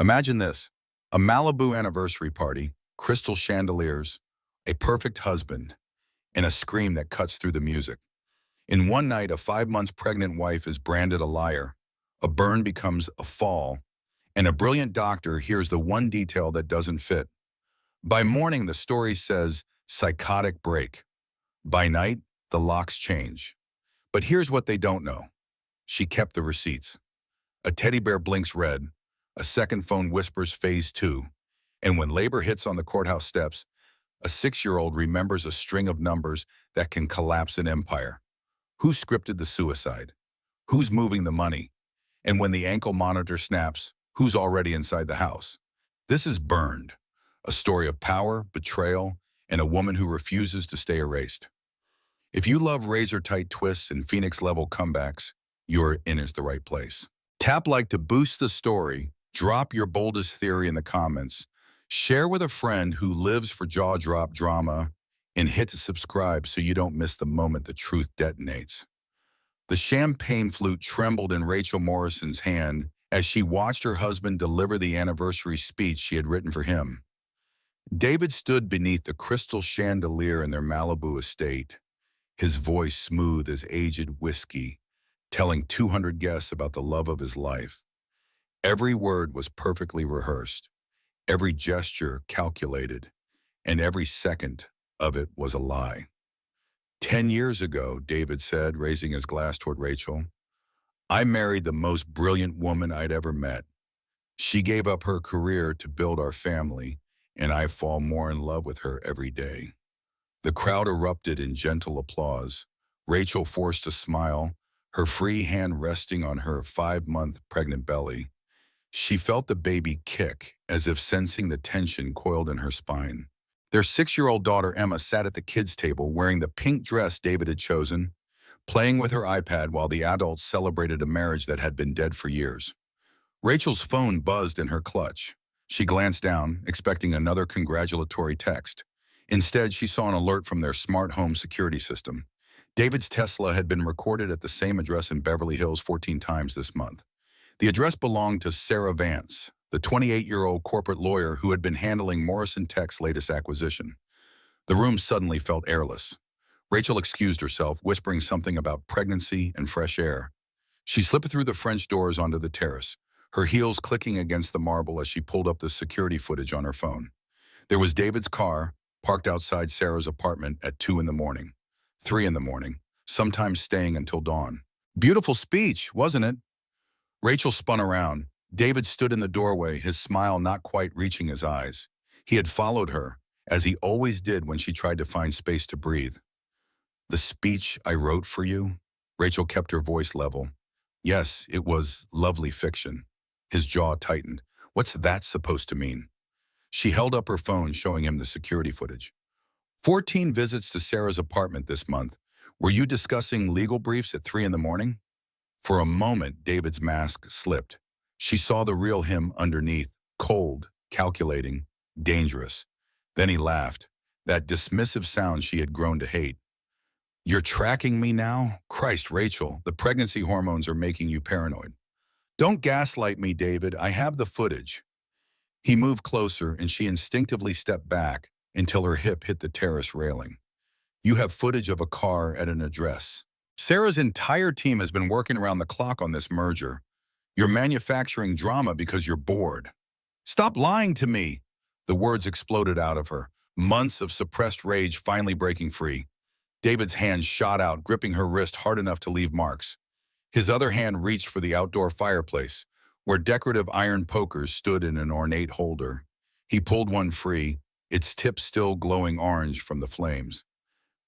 Imagine this, a Malibu anniversary party, crystal chandeliers, a perfect husband, and a scream that cuts through the music. In one night, a 5 months pregnant wife is branded a liar, a burn becomes a fall, and a brilliant doctor hears the one detail that doesn't fit. By morning, the story says, psychotic break. By night, the locks change. But here's what they don't know. She kept the receipts. A teddy bear blinks red, a second phone whispers phase 2, and when labor hits on the courthouse steps, a 6-year-old remembers a string of numbers that can collapse an empire. Who scripted the suicide? Who's moving the money? And when the ankle monitor snaps, who's already inside the house? This is Burned, a story of power, betrayal, and a woman who refuses to stay erased. If you love razor-tight twists and Phoenix-level comebacks, you're in the right place. Tap like to boost the story, drop your boldest theory in the comments, share with a friend who lives for jaw-drop drama, and hit to subscribe so you don't miss the moment the truth detonates. The champagne flute trembled in Rachel Morrison's hand as she watched her husband deliver the anniversary speech she had written for him. David stood beneath the crystal chandelier in their Malibu estate, his voice smooth as aged whiskey, telling 200 guests about the love of his life. Every word was perfectly rehearsed, every gesture calculated, and every second of it was a lie. 10 years ago, David said, raising his glass toward Rachel, I married the most brilliant woman I'd ever met. She gave up her career to build our family, and I fall more in love with her every day. The crowd erupted in gentle applause. Rachel forced a smile, her free hand resting on her 5-month pregnant belly. She felt the baby kick, as if sensing the tension coiled in her spine. Their 6-year-old daughter Emma sat at the kids' table wearing the pink dress David had chosen, playing with her iPad while the adults celebrated a marriage that had been dead for years. Rachel's phone buzzed in her clutch. She glanced down, expecting another congratulatory text. Instead, she saw an alert from their smart home security system. David's Tesla had been recorded at the same address in Beverly Hills 14 times this month. The address belonged to Sarah Vance, the 28-year-old corporate lawyer who had been handling Morrison Tech's latest acquisition. The room suddenly felt airless. Rachel excused herself, whispering something about pregnancy and fresh air. She slipped through the French doors onto the terrace, her heels clicking against the marble as she pulled up the security footage on her phone. There was David's car, parked outside Sarah's apartment at 2 in the morning, 3 in the morning, sometimes staying until dawn. Beautiful speech, wasn't it? Rachel spun around. David stood in the doorway, his smile not quite reaching his eyes. He had followed her, as he always did when she tried to find space to breathe. The speech I wrote for you? Rachel kept her voice level. Yes, it was lovely fiction. His jaw tightened. What's that supposed to mean? She held up her phone, showing him the security footage. 14 visits to Sarah's apartment this month. Were you discussing legal briefs at 3 in the morning? For a moment, David's mask slipped. She saw the real him underneath, cold, calculating, dangerous. Then he laughed, that dismissive sound she had grown to hate. You're tracking me now? Christ, Rachel, the pregnancy hormones are making you paranoid. Don't gaslight me, David. I have the footage. He moved closer, and she instinctively stepped back until her hip hit the terrace railing. You have footage of a car at an address. Sarah's entire team has been working around the clock on this merger. You're manufacturing drama because you're bored. Stop lying to me! The words exploded out of her, months of suppressed rage finally breaking free. David's hand shot out, gripping her wrist hard enough to leave marks. His other hand reached for the outdoor fireplace, where decorative iron pokers stood in an ornate holder. He pulled one free, its tip still glowing orange from the flames.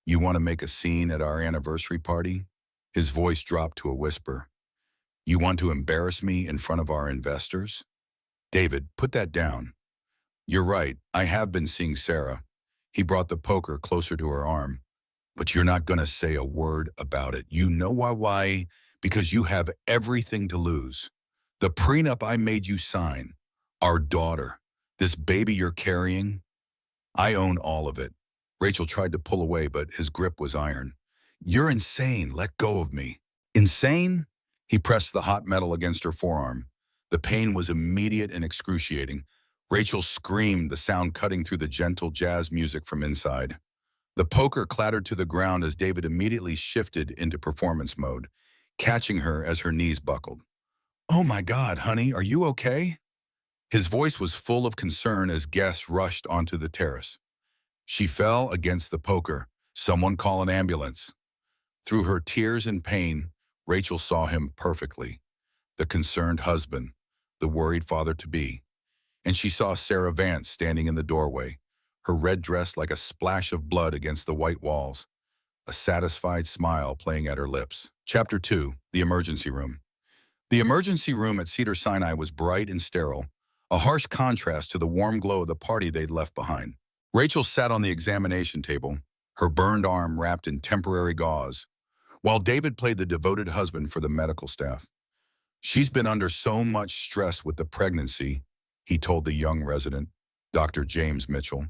You want to make a scene at our anniversary party? His voice dropped to a whisper. You want to embarrass me in front of our investors? David, put that down. You're right, I have been seeing Sarah. He brought the poker closer to her arm. But you're not going to say a word about it. You know why? Because you have everything to lose. The prenup I made you sign, our daughter, this baby you're carrying, I own all of it. Rachel tried to pull away, but his grip was iron. You're insane. Let go of me. Insane? He pressed the hot metal against her forearm. The pain was immediate and excruciating. Rachel screamed, the sound cutting through the gentle jazz music from inside. The poker clattered to the ground as David immediately shifted into performance mode, catching her as her knees buckled. "Oh my God, honey, are you okay?" His voice was full of concern as guests rushed onto the terrace. She fell against the poker. "Someone call an ambulance." Through her tears and pain, Rachel saw him perfectly. The concerned husband, the worried father-to-be. And she saw Sarah Vance standing in the doorway, her red dress like a splash of blood against the white walls, a satisfied smile playing at her lips. Chapter 2, The Emergency Room. The emergency room at Cedars-Sinai was bright and sterile, a harsh contrast to the warm glow of the party they'd left behind. Rachel sat on the examination table, her burned arm wrapped in temporary gauze, while David played the devoted husband for the medical staff. "She's been under so much stress with the pregnancy," he told the young resident, Dr. James Mitchell.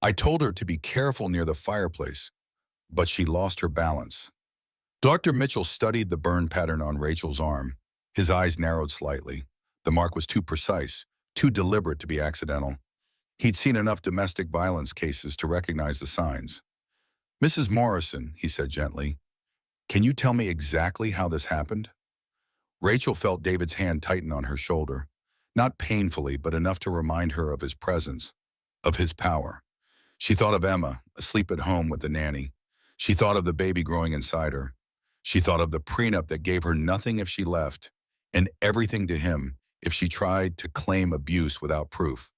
"I told her to be careful near the fireplace, but she lost her balance." Dr. Mitchell studied the burn pattern on Rachel's arm. His eyes narrowed slightly. The mark was too precise, too deliberate to be accidental. He'd seen enough domestic violence cases to recognize the signs. "Mrs. Morrison," he said gently, "can you tell me exactly how this happened?" Rachel felt David's hand tighten on her shoulder, not painfully, but enough to remind her of his presence, of his power. She thought of Emma, asleep at home with the nanny. She thought of the baby growing inside her. She thought of the prenup that gave her nothing if she left, and everything to him if she tried to claim abuse without proof.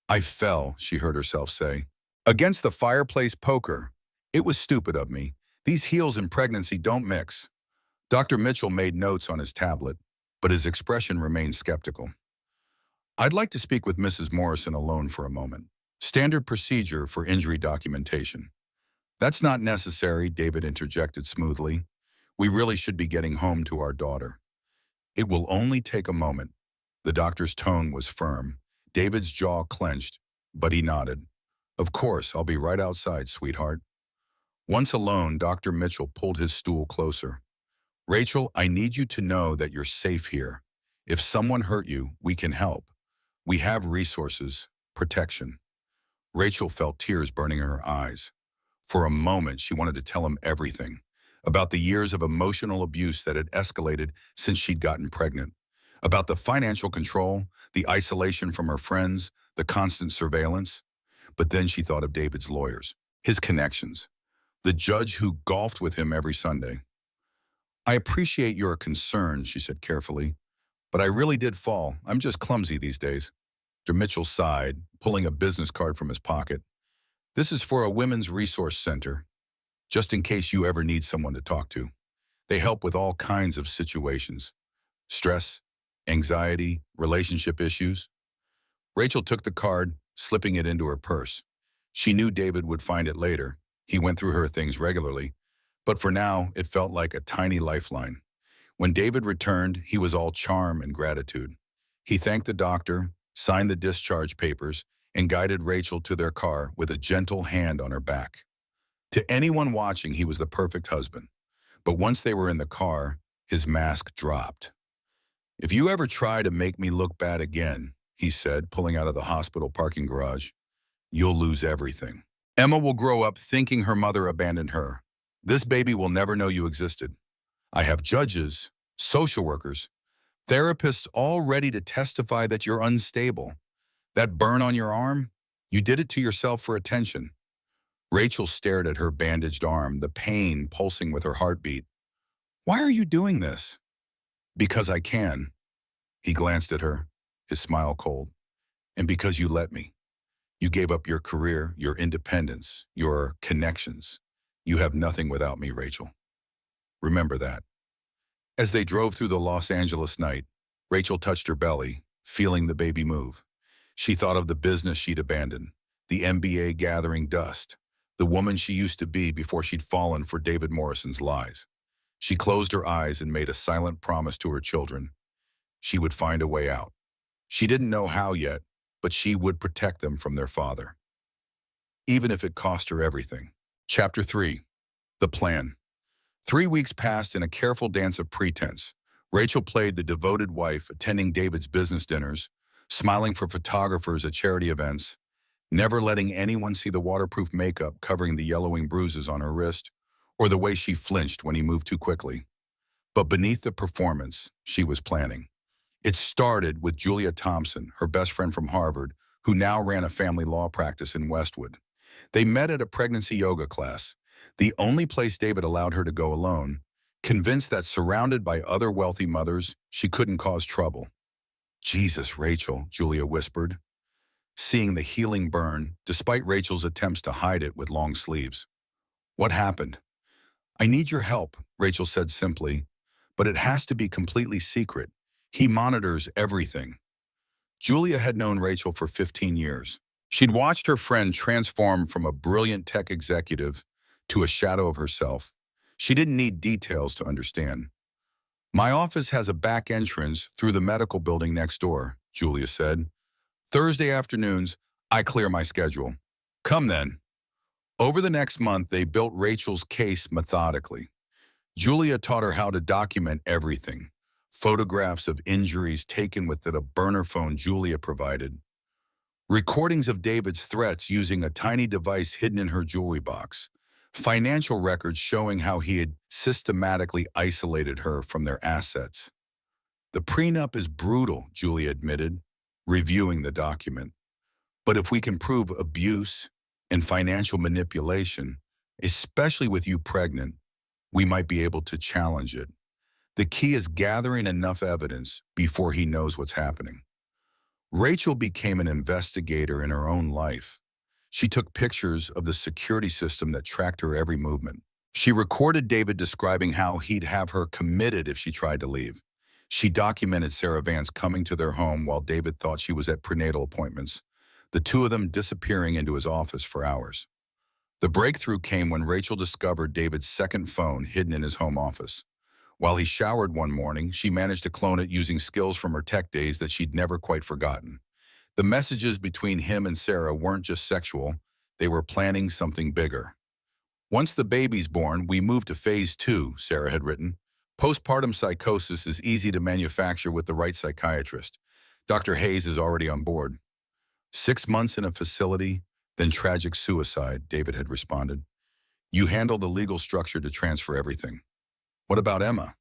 "I fell," she heard herself say, "against the fireplace poker. It was stupid of me. These heels and pregnancy don't mix." Dr. Mitchell made notes on his tablet, but his expression remained skeptical. "I'd like to speak with Mrs. Morrison alone for a moment. Standard procedure for injury documentation." "That's not necessary," David interjected smoothly. "We really should be getting home to our daughter." "It will only take a moment." The doctor's tone was firm. David's jaw clenched, but he nodded. "Of course, I'll be right outside, sweetheart." Once alone, Dr. Mitchell pulled his stool closer. "Rachel, I need you to know that you're safe here. If someone hurt you, we can help. We have resources, protection." Rachel felt tears burning in her eyes. For a moment, she wanted to tell him everything, about the years of emotional abuse that had escalated since she'd gotten pregnant, about the financial control, the isolation from her friends, the constant surveillance. But then she thought of David's lawyers, his connections, the judge who golfed with him every Sunday. "I appreciate your concern," she said carefully, "but I really did fall. I'm just clumsy these days." Dr. Mitchell sighed, pulling a business card from his pocket. "This is for a women's resource center, just in case you ever need someone to talk to. They help with all kinds of situations. Stress, anxiety, relationship issues." Rachel took the card, slipping it into her purse. She knew David would find it later. He went through her things regularly, but for now, it felt like a tiny lifeline. When David returned, he was all charm and gratitude. He thanked the doctor, signed the discharge papers, and guided Rachel to their car with a gentle hand on her back. To anyone watching, he was the perfect husband. But once they were in the car, his mask dropped. "If you ever try to make me look bad again," he said, pulling out of the hospital parking garage, "you'll lose everything. Emma will grow up thinking her mother abandoned her. This baby will never know you existed. I have judges, social workers, therapists all ready to testify that you're unstable. That burn on your arm, you did it to yourself for attention." Rachel stared at her bandaged arm, the pain pulsing with her heartbeat. "Why are you doing this?" "Because I can." He glanced at her, his smile cold. "And because you let me. You gave up your career, your independence, your connections. You have nothing without me, Rachel. Remember that." As they drove through the Los Angeles night, Rachel touched her belly, feeling the baby move. She thought of the business she'd abandoned, the MBA gathering dust, the woman she used to be before she'd fallen for David Morrison's lies. She closed her eyes and made a silent promise to her children. She would find a way out. She didn't know how yet, but she would protect them from their father, even if it cost her everything. Chapter 3. The Plan. 3 weeks passed in a careful dance of pretense. Rachel played the devoted wife, attending David's business dinners, smiling for photographers at charity events, never letting anyone see the waterproof makeup covering the yellowing bruises on her wrist, or the way she flinched when he moved too quickly. But beneath the performance, she was planning. It started with Julia Thompson, her best friend from Harvard, who now ran a family law practice in Westwood. They met at a pregnancy yoga class, the only place David allowed her to go alone, convinced that surrounded by other wealthy mothers, she couldn't cause trouble. Jesus, Rachel, Julia whispered, seeing the healing burn, despite Rachel's attempts to hide it with long sleeves. What happened? I need your help, Rachel said simply, but it has to be completely secret. He monitors everything. Julia had known Rachel for 15 years. She'd watched her friend transform from a brilliant tech executive to a shadow of herself. She didn't need details to understand. My office has a back entrance through the medical building next door, Julia said. Thursday afternoons, I clear my schedule. Come then. Over the next month, they built Rachel's case methodically. Julia taught her how to document everything. Photographs of injuries taken with a burner phone Julia provided. Recordings of David's threats using a tiny device hidden in her jewelry box. Financial records showing how he had systematically isolated her from their assets. The prenup is brutal, Julia admitted, reviewing the document. But if we can prove abuse and financial manipulation, especially with you pregnant, we might be able to challenge it. The key is gathering enough evidence before he knows what's happening. Rachel became an investigator in her own life. She took pictures of the security system that tracked her every movement. She recorded David describing how he'd have her committed if she tried to leave. She documented Sarah Vance coming to their home while David thought she was at prenatal appointments, the two of them disappearing into his office for hours. The breakthrough came when Rachel discovered David's second phone hidden in his home office. While he showered one morning, she managed to clone it using skills from her tech days that she'd never quite forgotten. The messages between him and Sarah weren't just sexual, they were planning something bigger. Once the baby's born, we move to phase 2, Sarah had written. Postpartum psychosis is easy to manufacture with the right psychiatrist. Dr. Hayes is already on board. 6 months in a facility, then tragic suicide, David had responded. You handle the legal structure to transfer everything. What about Emma?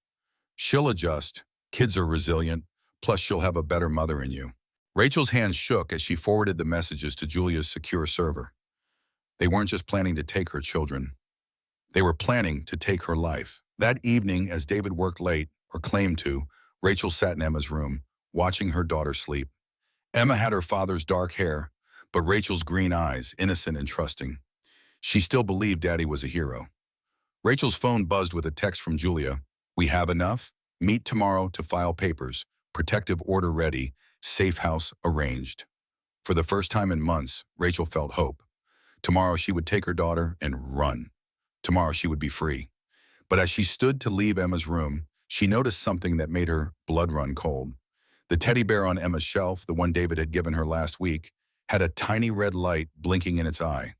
She'll adjust. Kids are resilient. Plus, she'll have a better mother in you. Rachel's hands shook as she forwarded the messages to Julia's secure server. They weren't just planning to take her children. They were planning to take her life. That evening, as David worked late, or claimed to, Rachel sat in Emma's room, watching her daughter sleep. Emma had her father's dark hair, but Rachel's green eyes, innocent and trusting. She still believed Daddy was a hero. Rachel's phone buzzed with a text from Julia. We have enough. Meet tomorrow to file papers. Protective order ready. Safe house arranged. For the first time in months, Rachel felt hope. Tomorrow she would take her daughter and run. Tomorrow she would be free. But as she stood to leave Emma's room, she noticed something that made her blood run cold. The teddy bear on Emma's shelf, the one David had given her last week, had a tiny red light blinking in its eye.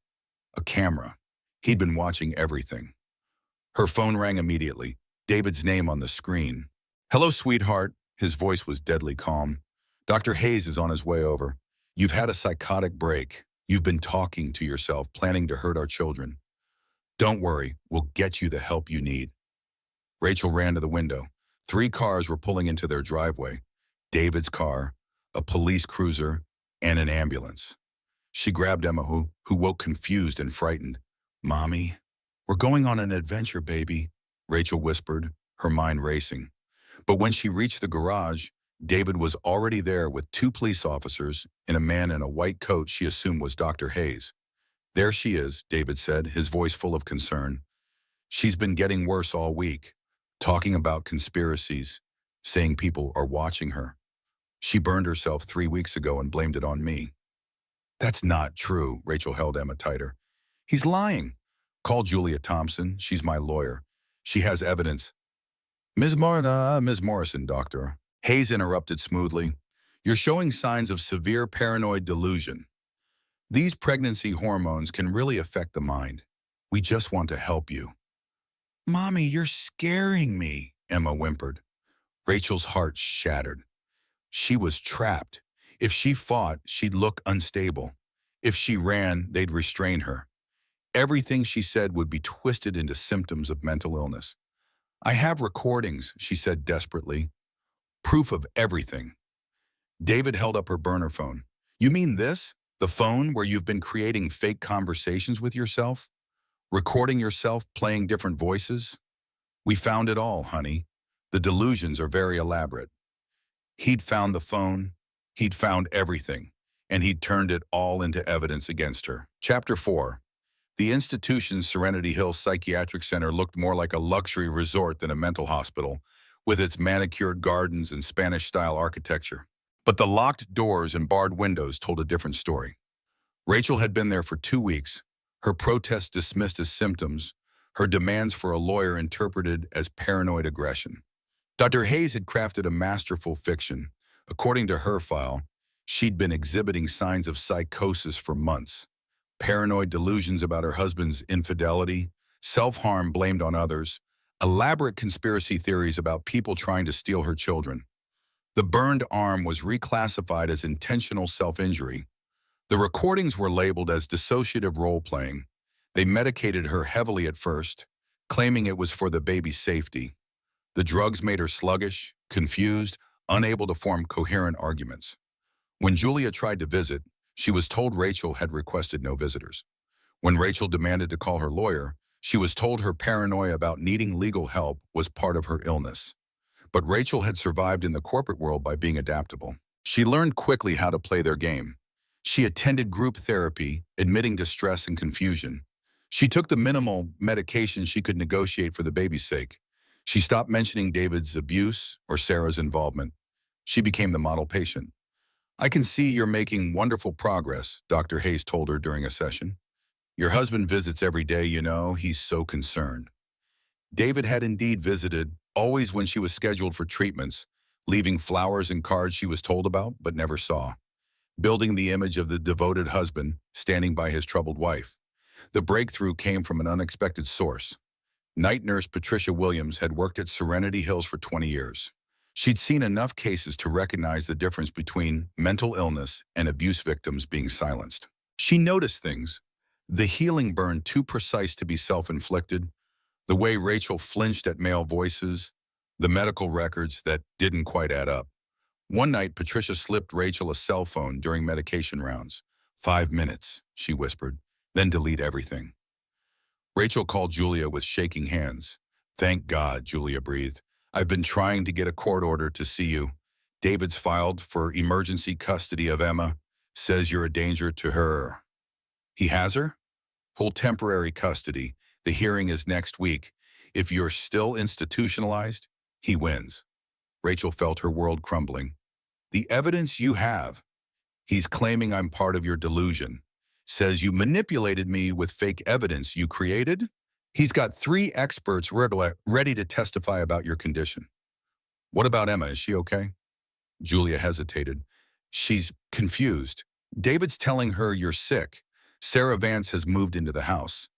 A camera. He'd been watching everything. Her phone rang immediately, David's name on the screen. Hello, sweetheart. His voice was deadly calm. Dr. Hayes is on his way over. You've had a psychotic break. You've been talking to yourself, planning to hurt our children. Don't worry, we'll get you the help you need. Rachel ran to the window. 3 cars were pulling into their driveway. David's car, a police cruiser, and an ambulance. She grabbed Emma, who woke confused and frightened. Mommy, we're going on an adventure, baby, Rachel whispered, her mind racing. But when she reached the garage, David was already there with 2 police officers and a man in a white coat she assumed was Dr. Hayes. There she is, David said, his voice full of concern. She's been getting worse all week, talking about conspiracies, saying people are watching her. She burned herself 3 weeks ago and blamed it on me. That's not true, Rachel held Emma tighter. He's lying. Call Julia Thompson. She's my lawyer. She has evidence. Ms. Morrison, doctor. Hayes interrupted smoothly. You're showing signs of severe paranoid delusion. These pregnancy hormones can really affect the mind. We just want to help you. Mommy, you're scaring me, Emma whimpered. Rachel's heart shattered. She was trapped. If she fought, she'd look unstable. If she ran, they'd restrain her. Everything she said would be twisted into symptoms of mental illness. I have recordings, she said desperately. Proof of everything. David held up her burner phone. You mean this? The phone where you've been creating fake conversations with yourself? Recording yourself playing different voices? We found it all, honey. The delusions are very elaborate. He'd found the phone, he'd found everything, and he'd turned it all into evidence against her. Chapter 4. The institution's Serenity Hills Psychiatric Center looked more like a luxury resort than a mental hospital, with its manicured gardens and Spanish-style architecture. But the locked doors and barred windows told a different story. Rachel had been there for 2 weeks, her protests dismissed as symptoms, her demands for a lawyer interpreted as paranoid aggression. Dr. Hayes had crafted a masterful fiction. According to her file, she'd been exhibiting signs of psychosis for months. Paranoid delusions about her husband's infidelity, self-harm blamed on others, elaborate conspiracy theories about people trying to steal her children. The burned arm was reclassified as intentional self-injury. The recordings were labeled as dissociative role-playing. They medicated her heavily at first, claiming it was for the baby's safety. The drugs made her sluggish, confused, unable to form coherent arguments. When Julia tried to visit, she was told Rachel had requested no visitors. When Rachel demanded to call her lawyer, she was told her paranoia about needing legal help was part of her illness. But Rachel had survived in the corporate world by being adaptable. She learned quickly how to play their game. She attended group therapy, admitting distress and confusion. She took the minimal medication she could negotiate for the baby's sake. She stopped mentioning David's abuse or Sarah's involvement. She became the model patient. I can see you're making wonderful progress, Dr. Hayes told her during a session. Your husband visits every day, you know, he's so concerned. David had indeed visited, always when she was scheduled for treatments, leaving flowers and cards she was told about but never saw, building the image of the devoted husband standing by his troubled wife. The breakthrough came from an unexpected source. Night nurse Patricia Williams had worked at Serenity Hills for 20 years. She'd seen enough cases to recognize the difference between mental illness and abuse victims being silenced. She noticed things. The healing burn too precise to be self-inflicted, the way Rachel flinched at male voices, the medical records that didn't quite add up. One night, Patricia slipped Rachel a cell phone during medication rounds. 5 minutes, she whispered, then delete everything. Rachel called Julia with shaking hands. Thank God, Julia breathed. I've been trying to get a court order to see you. David's filed for emergency custody of Emma. Says you're a danger to her. He has her? Full temporary custody. The hearing is next week. If you're still institutionalized, he wins. Rachel felt her world crumbling. The evidence you have. He's claiming I'm part of your delusion. Says you manipulated me with fake evidence you created. He's got 3 experts ready to testify about your condition. What about Emma? Is she okay? Julia hesitated. She's confused. David's telling her you're sick. Sarah Vance has moved into the house.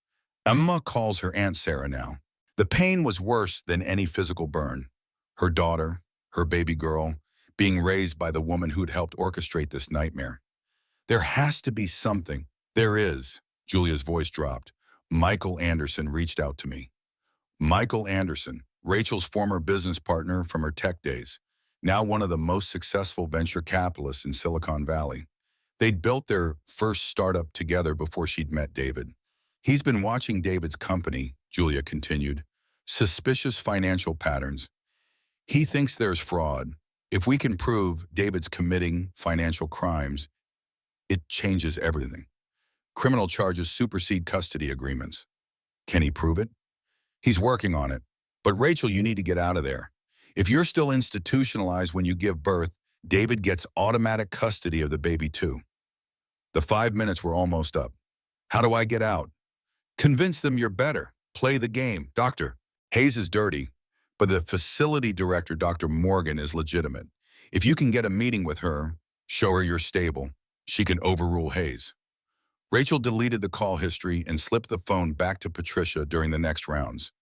Emma calls her Aunt Sarah now. The pain was worse than any physical burn. Her daughter, her baby girl, being raised by the woman who'd helped orchestrate this nightmare. There has to be something. There is. Julia's voice dropped. Michael Anderson reached out to me. Michael Anderson, Rachel's former business partner from her tech days, now one of the most successful venture capitalists in Silicon Valley. They'd built their first startup together before she'd met David. He's been watching David's company, Julia continued. Suspicious financial patterns. He thinks there's fraud. If we can prove David's committing financial crimes, it changes everything. Criminal charges supersede custody agreements. Can he prove it? He's working on it. But Rachel, you need to get out of there. If you're still institutionalized when you give birth, David gets automatic custody of the baby too. The 5 minutes were almost up. How do I get out? Convince them you're better. Play the game. Doctor, Hayes is dirty, but the facility director, Dr. Morgan, is legitimate. If you can get a meeting with her, show her you're stable, she can overrule Hayes. Rachel deleted the call history and slipped the phone back to Patricia during the next rounds.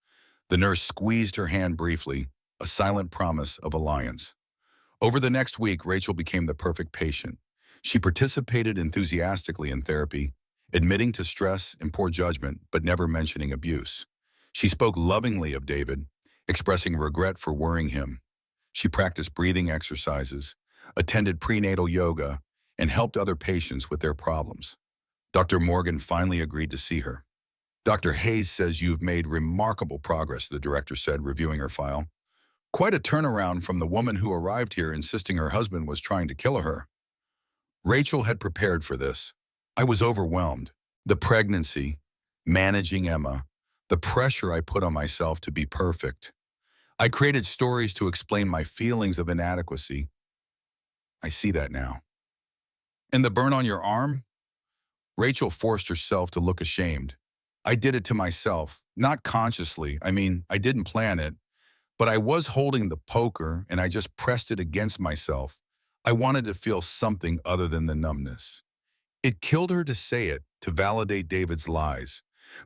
The nurse squeezed her hand briefly, a silent promise of alliance. Over the next week, Rachel became the perfect patient. She participated enthusiastically in therapy, admitting to stress and poor judgment, but never mentioning abuse. She spoke lovingly of David, expressing regret for worrying him. She practiced breathing exercises, attended prenatal yoga, and helped other patients with their problems. Dr. Morgan finally agreed to see her. Dr. Hayes says you've made remarkable progress, the director said, reviewing her file. Quite a turnaround from the woman who arrived here insisting her husband was trying to kill her. Rachel had prepared for this. I was overwhelmed. The pregnancy, managing Emma, the pressure I put on myself to be perfect. I created stories to explain my feelings of inadequacy. I see that now. And the burn on your arm? Rachel forced herself to look ashamed. I did it to myself, not consciously. I didn't plan it, but I was holding the poker and I just pressed it against myself. I wanted to feel something other than the numbness. It killed her to say it, to validate David's lies.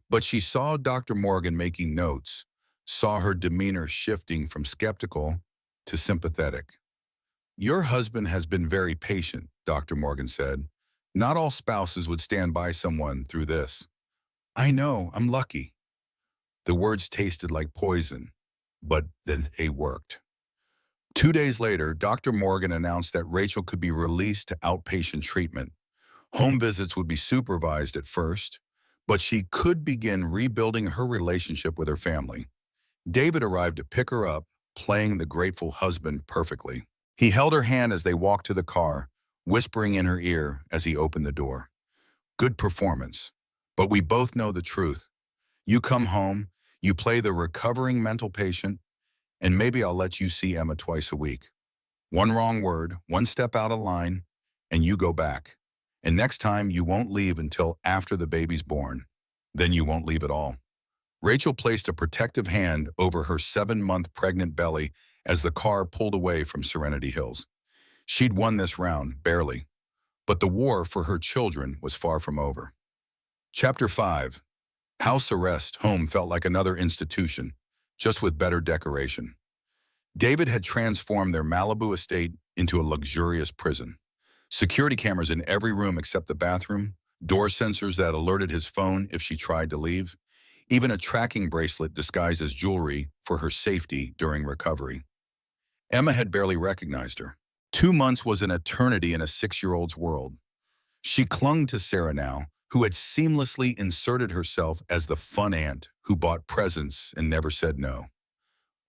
But she saw Dr. Morgan making notes, saw her demeanor shifting from skeptical to sympathetic. Your husband has been very patient, Dr. Morgan said. Not all spouses would stand by someone through this. I know, I'm lucky. The words tasted like poison, but then they worked. 2 days later, Dr. Morgan announced that Rachel could be released to outpatient treatment. Home visits would be supervised at first, but she could begin rebuilding her relationship with her family. David arrived to pick her up, playing the grateful husband perfectly. He held her hand as they walked to the car, whispering in her ear as he opened the door. Good performance. But we both know the truth. You come home, you play the recovering mental patient, and maybe I'll let you see Emma twice a week. One wrong word, one step out of line, and you go back. And next time you won't leave until after the baby's born. Then you won't leave at all. Rachel placed a protective hand over her 7-month pregnant belly as the car pulled away from Serenity Hills. She'd won this round, barely. But the war for her children was far from over. Chapter 5. House arrest home felt like another institution, just with better decoration. David had transformed their Malibu estate into a luxurious prison. Security cameras in every room except the bathroom, door sensors that alerted his phone if she tried to leave, even a tracking bracelet disguised as jewelry for her safety during recovery. Emma had barely recognized her. 2 months was an eternity in a 6-year-old's world. She clung to Sarah now, who had seamlessly inserted herself as the fun aunt who bought presents and never said no.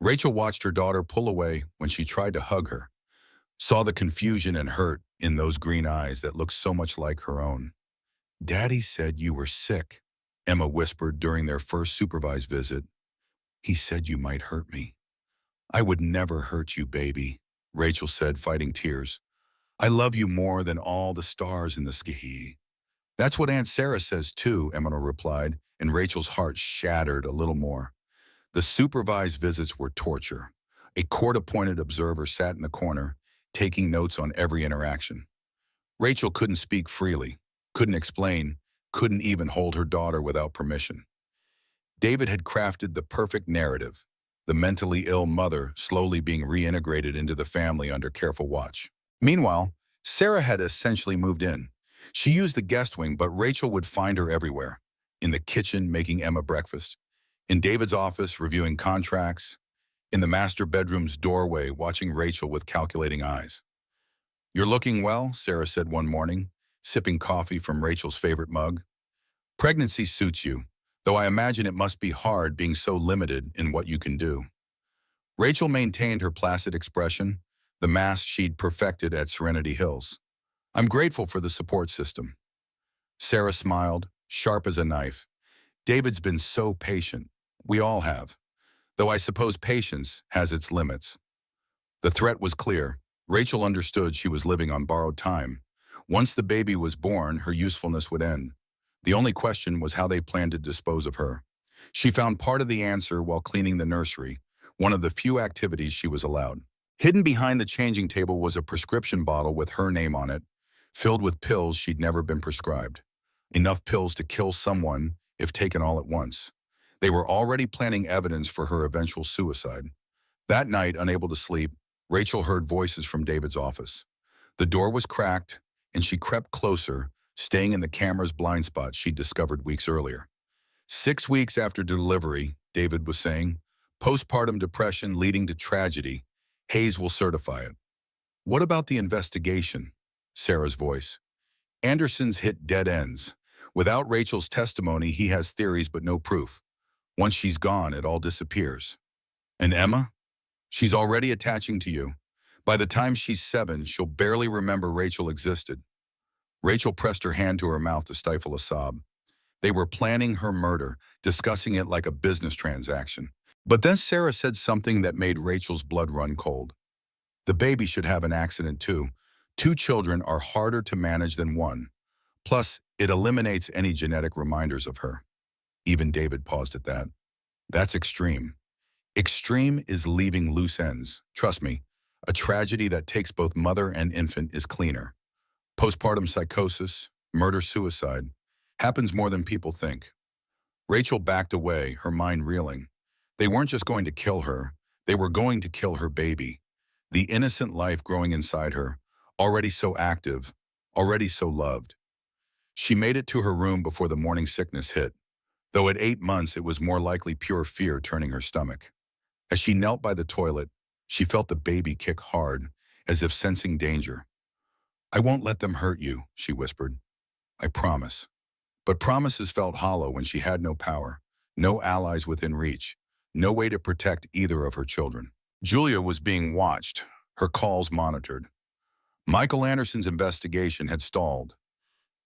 Rachel watched her daughter pull away when she tried to hug her, saw the confusion and hurt in those green eyes that looked so much like her own. Daddy said you were sick, Emma whispered during their first supervised visit. He said you might hurt me. I would never hurt you, baby, Rachel said, fighting tears. I love you more than all the stars in the sky. That's what Aunt Sarah says too, Emma replied, and Rachel's heart shattered a little more. The supervised visits were torture. A court-appointed observer sat in the corner, taking notes on every interaction. Rachel couldn't speak freely, couldn't explain, couldn't even hold her daughter without permission. David had crafted the perfect narrative, the mentally ill mother slowly being reintegrated into the family under careful watch. Meanwhile, Sarah had essentially moved in. She used the guest wing, but Rachel would find her everywhere. In the kitchen, making Emma breakfast. In David's office, reviewing contracts. In the master bedroom's doorway, watching Rachel with calculating eyes. You're looking well, Sarah said one morning, sipping coffee from Rachel's favorite mug. Pregnancy suits you, though I imagine it must be hard being so limited in what you can do. Rachel maintained her placid expression, the mask she'd perfected at Serenity Hills. I'm grateful for the support system. Sarah smiled, sharp as a knife. David's been so patient. We all have. Though I suppose patience has its limits. The threat was clear. Rachel understood she was living on borrowed time. Once the baby was born, her usefulness would end. The only question was how they planned to dispose of her. She found part of the answer while cleaning the nursery, one of the few activities she was allowed. Hidden behind the changing table was a prescription bottle with her name on it, filled with pills she'd never been prescribed. Enough pills to kill someone if taken all at once. They were already planning evidence for her eventual suicide. That night, unable to sleep, Rachel heard voices from David's office. The door was cracked, and she crept closer, staying in the camera's blind spot she'd discovered weeks earlier. 6 weeks after delivery, David was saying, postpartum depression leading to tragedy. Hayes will certify it. What about the investigation? Sarah's voice. Anderson's hit dead ends. Without Rachel's testimony, he has theories but no proof. Once she's gone, it all disappears. And Emma? She's already attaching to you. By the time she's 7, she'll barely remember Rachel existed. Rachel pressed her hand to her mouth to stifle a sob. They were planning her murder, discussing it like a business transaction. But then Sarah said something that made Rachel's blood run cold. The baby should have an accident too. 2 children are harder to manage than 1. Plus, it eliminates any genetic reminders of her. Even David paused at that. That's extreme. Extreme is leaving loose ends. Trust me, a tragedy that takes both mother and infant is cleaner. Postpartum psychosis, murder-suicide, happens more than people think. Rachel backed away, her mind reeling. They weren't just going to kill her, they were going to kill her baby. The innocent life growing inside her, already so active, already so loved. She made it to her room before the morning sickness hit, though at 8 months it was more likely pure fear turning her stomach. As she knelt by the toilet, she felt the baby kick hard, as if sensing danger. I won't let them hurt you, she whispered. I promise. But promises felt hollow when she had no power, no allies within reach, no way to protect either of her children. Julia was being watched, her calls monitored. Michael Anderson's investigation had stalled.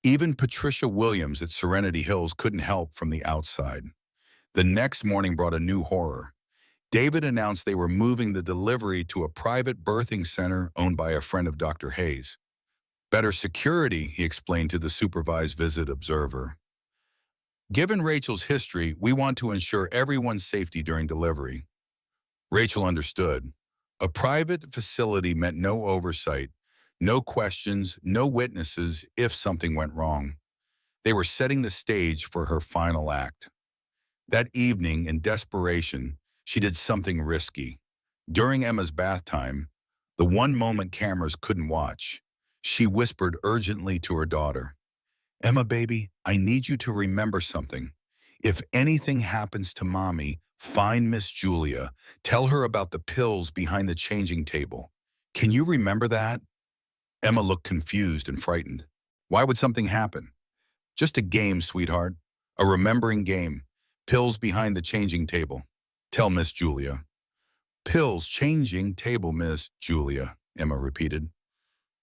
Even Patricia Williams at Serenity Hills couldn't help from the outside. The next morning brought a new horror. David announced they were moving the delivery to a private birthing center owned by a friend of Dr. Hayes. Better security, he explained to the supervised visit observer. Given Rachel's history, we want to ensure everyone's safety during delivery. Rachel understood. A private facility meant no oversight, no questions, no witnesses if something went wrong. They were setting the stage for her final act. That evening, in desperation, she did something risky. During Emma's bath time, the one moment cameras couldn't watch, she whispered urgently to her daughter, Emma, baby, I need you to remember something. If anything happens to Mommy, find Miss Julia. Tell her about the pills behind the changing table. Can you remember that? Emma looked confused and frightened. Why would something happen? Just a game, sweetheart. A remembering game. Pills behind the changing table. Tell Miss Julia. Pills, changing table, Miss Julia, Emma repeated.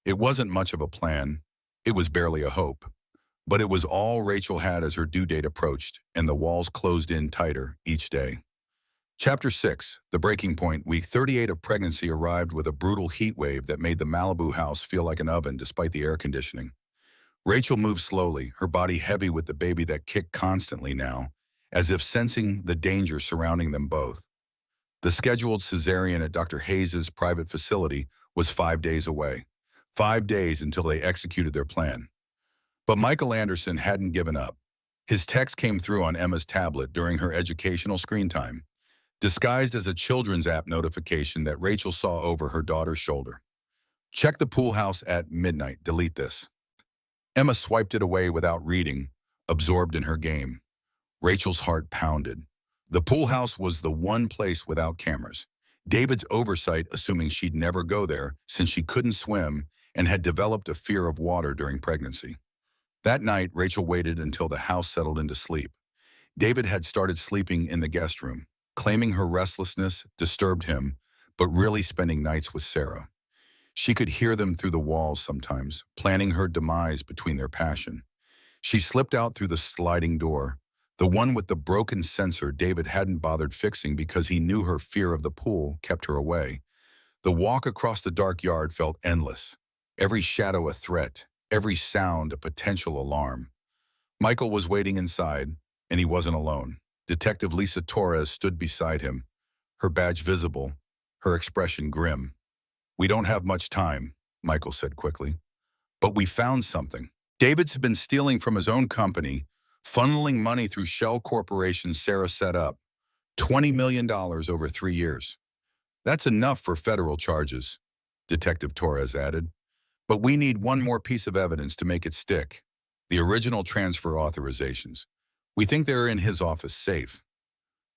It wasn't much of a plan. It was barely a hope. But it was all Rachel had as her due date approached, and the walls closed in tighter each day. Chapter 6, The Breaking Point, week 38 of pregnancy arrived with a brutal heat wave that made the Malibu house feel like an oven despite the air conditioning. Rachel moved slowly, her body heavy with the baby that kicked constantly now, as if sensing the danger surrounding them both. The scheduled cesarean at Dr. Hayes' private facility was 5 days away. 5 days until they executed their plan. But Michael Anderson hadn't given up. His text came through on Emma's tablet during her educational screen time, disguised as a children's app notification that Rachel saw over her daughter's shoulder. Check the pool house at midnight. Delete this. Emma swiped it away without reading, absorbed in her game. Rachel's heart pounded. The pool house was the one place without cameras. David's oversight, assuming she'd never go there since she couldn't swim and had developed a fear of water during pregnancy. That night, Rachel waited until the house settled into sleep. David had started sleeping in the guest room, claiming her restlessness disturbed him, but really spending nights with Sarah. She could hear them through the walls sometimes, planning her demise between their passion. She slipped out through the sliding door, the one with the broken sensor David hadn't bothered fixing because he knew her fear of the pool kept her away. The walk across the dark yard felt endless, every shadow a threat, every sound a potential alarm. Michael was waiting inside, and he wasn't alone. Detective Lisa Torres stood beside him, her badge visible, her expression grim. We don't have much time, Michael said quickly. But we found something. David's been stealing from his own company, funneling money through shell corporations Sarah set up. $20 million over 3 years. That's enough for federal charges, Detective Torres added. But we need one more piece of evidence to make it stick. The original transfer authorizations. We think they're in his office safe.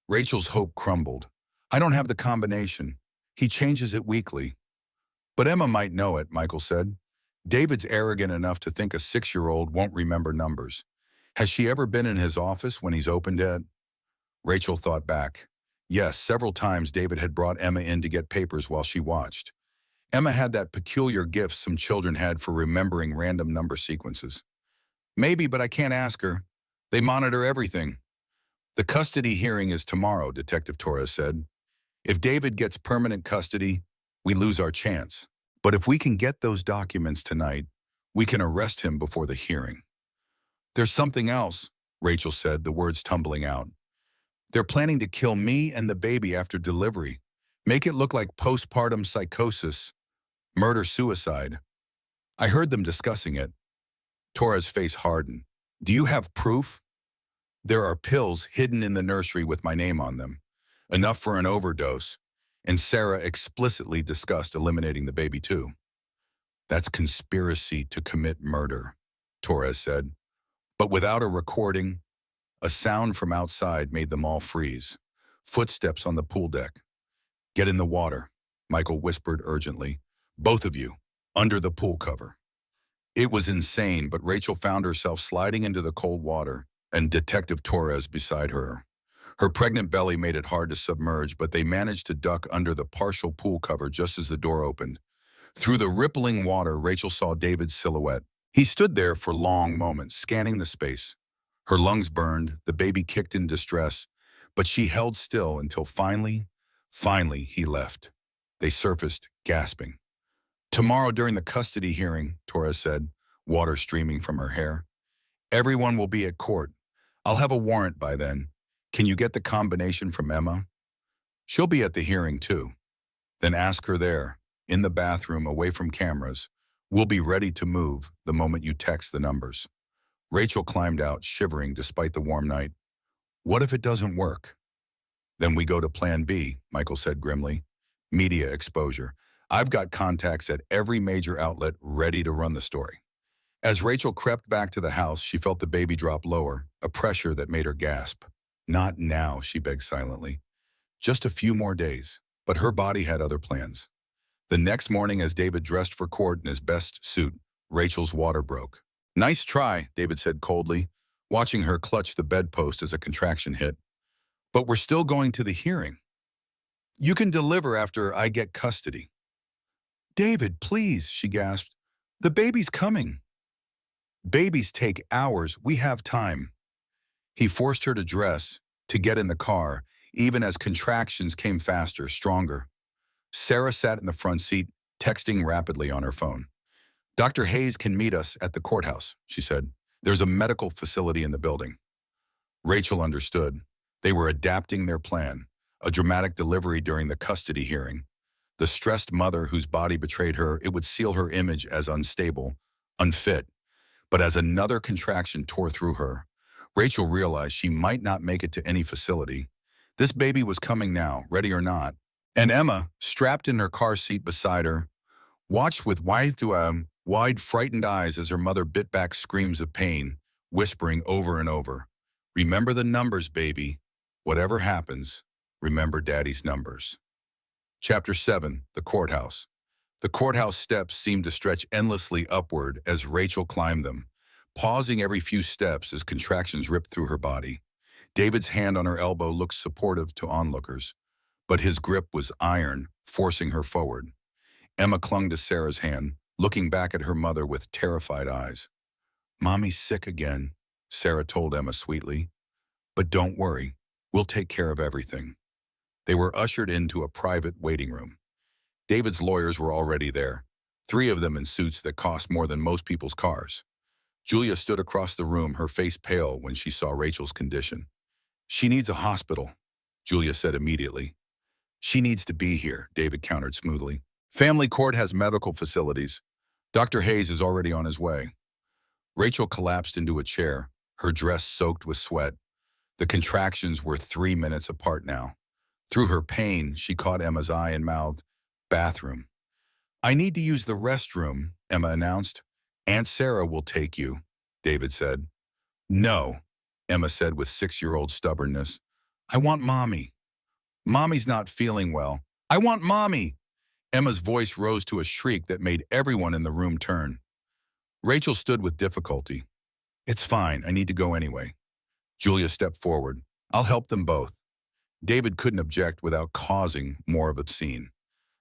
Rachel's hope crumbled. I don't have the combination. He changes it weekly. But Emma might know it, Michael said. David's arrogant enough to think a 6-year-old won't remember numbers. Has she ever been in his office when he's opened it? Rachel thought back. Yes, several times David had brought Emma in to get papers while she watched. Emma had that peculiar gift some children had for remembering random number sequences. Maybe, but I can't ask her. They monitor everything. The custody hearing is tomorrow, Detective Torres said. If David gets permanent custody, we lose our chance. But if we can get those documents tonight, we can arrest him before the hearing. There's something else, Rachel said, the words tumbling out. They're planning to kill me and the baby after delivery. Make it look like postpartum psychosis, murder-suicide. I heard them discussing it. Torres' face hardened. Do you have proof? There are pills hidden in the nursery with my name on them. Enough for an overdose. And Sarah explicitly discussed eliminating the baby too. That's conspiracy to commit murder, Torres said. But without a recording, a sound from outside made them all freeze. Footsteps on the pool deck. Get in the water, Michael whispered urgently. Both of you, under the pool cover. It was insane, but Rachel found herself sliding into the cold water, and Detective Torres beside her. Her pregnant belly made it hard to submerge, but they managed to duck under the partial pool cover just as the door opened. Through the rippling water, Rachel saw David's silhouette. He stood there for long moments, scanning the space. Her lungs burned, the baby kicked in distress, but she held still until finally, he left. They surfaced, gasping. Tomorrow during the custody hearing, Torres said, water streaming from her hair. Everyone will be at court. I'll have a warrant by then. Can you get the combination from Emma? She'll be at the hearing too. Then ask her there, in the bathroom away from cameras. We'll be ready to move the moment you text the numbers. Rachel climbed out, shivering despite the warm night. What if it doesn't work? Then we go to plan B, Michael said grimly. Media exposure. I've got contacts at every major outlet ready to run the story. As Rachel crept back to the house, she felt the baby drop lower, a pressure that made her gasp. Not now, she begged silently. Just a few more days. But her body had other plans. The next morning, as David dressed for court in his best suit, Rachel's water broke. Nice try, David said coldly, watching her clutch the bedpost as a contraction hit. But we're still going to the hearing. You can deliver after I get custody. David, please, she gasped. The baby's coming. Babies take hours. We have time. He forced her to dress, to get in the car, even as contractions came faster, stronger. Sarah sat in the front seat, texting rapidly on her phone. Dr. Hayes can meet us at the courthouse, she said. There's a medical facility in the building. Rachel understood. They were adapting their plan, a dramatic delivery during the custody hearing. The stressed mother whose body betrayed her, it would seal her image as unstable, unfit. But as another contraction tore through her, Rachel realized she might not make it to any facility. This baby was coming now, ready or not. And Emma, strapped in her car seat beside her, watched with wide, frightened eyes as her mother bit back screams of pain, whispering over and over, "Remember the numbers, baby. Whatever happens, remember Daddy's numbers." Chapter 7, The Courthouse. The courthouse steps seemed to stretch endlessly upward as Rachel climbed them, pausing every few steps as contractions ripped through her body. David's hand on her elbow looked supportive to onlookers, but his grip was iron, forcing her forward. Emma clung to Sarah's hand, looking back at her mother with terrified eyes. "Mommy's sick again," Sarah told Emma sweetly. "But don't worry, we'll take care of everything." They were ushered into a private waiting room. David's lawyers were already there, 3 of them in suits that cost more than most people's cars. Julia stood across the room, her face pale when she saw Rachel's condition. "She needs a hospital," Julia said immediately. "She needs to be here," David countered smoothly. "Family court has medical facilities. Dr. Hayes is already on his way." Rachel collapsed into a chair, her dress soaked with sweat. The contractions were 3 minutes apart now. Through her pain, she caught Emma's eye and mouthed, "Bathroom." "I need to use the restroom," Emma announced. "Aunt Sarah will take you," David said. "No," Emma said with 6-year-old stubbornness. "I want Mommy. Mommy's not feeling well. I want Mommy." Emma's voice rose to a shriek that made everyone in the room turn. Rachel stood with difficulty. "It's fine, I need to go anyway." Julia stepped forward. "I'll help them both." David couldn't object without causing more of a scene.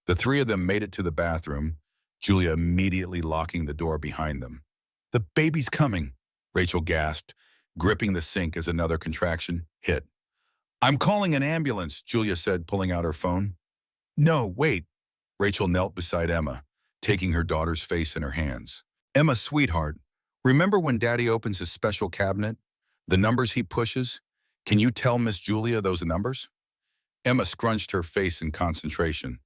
The three of them made it to the bathroom, Julia immediately locking the door behind them. "The baby's coming," Rachel gasped, gripping the sink as another contraction hit. "I'm calling an ambulance," Julia said, pulling out her phone. "No, wait." Rachel knelt beside Emma, taking her daughter's face in her hands. "Emma, sweetheart, remember when Daddy opens his special cabinet? The numbers he pushes? Can you tell Miss Julia those numbers?" Emma scrunched her face in concentration.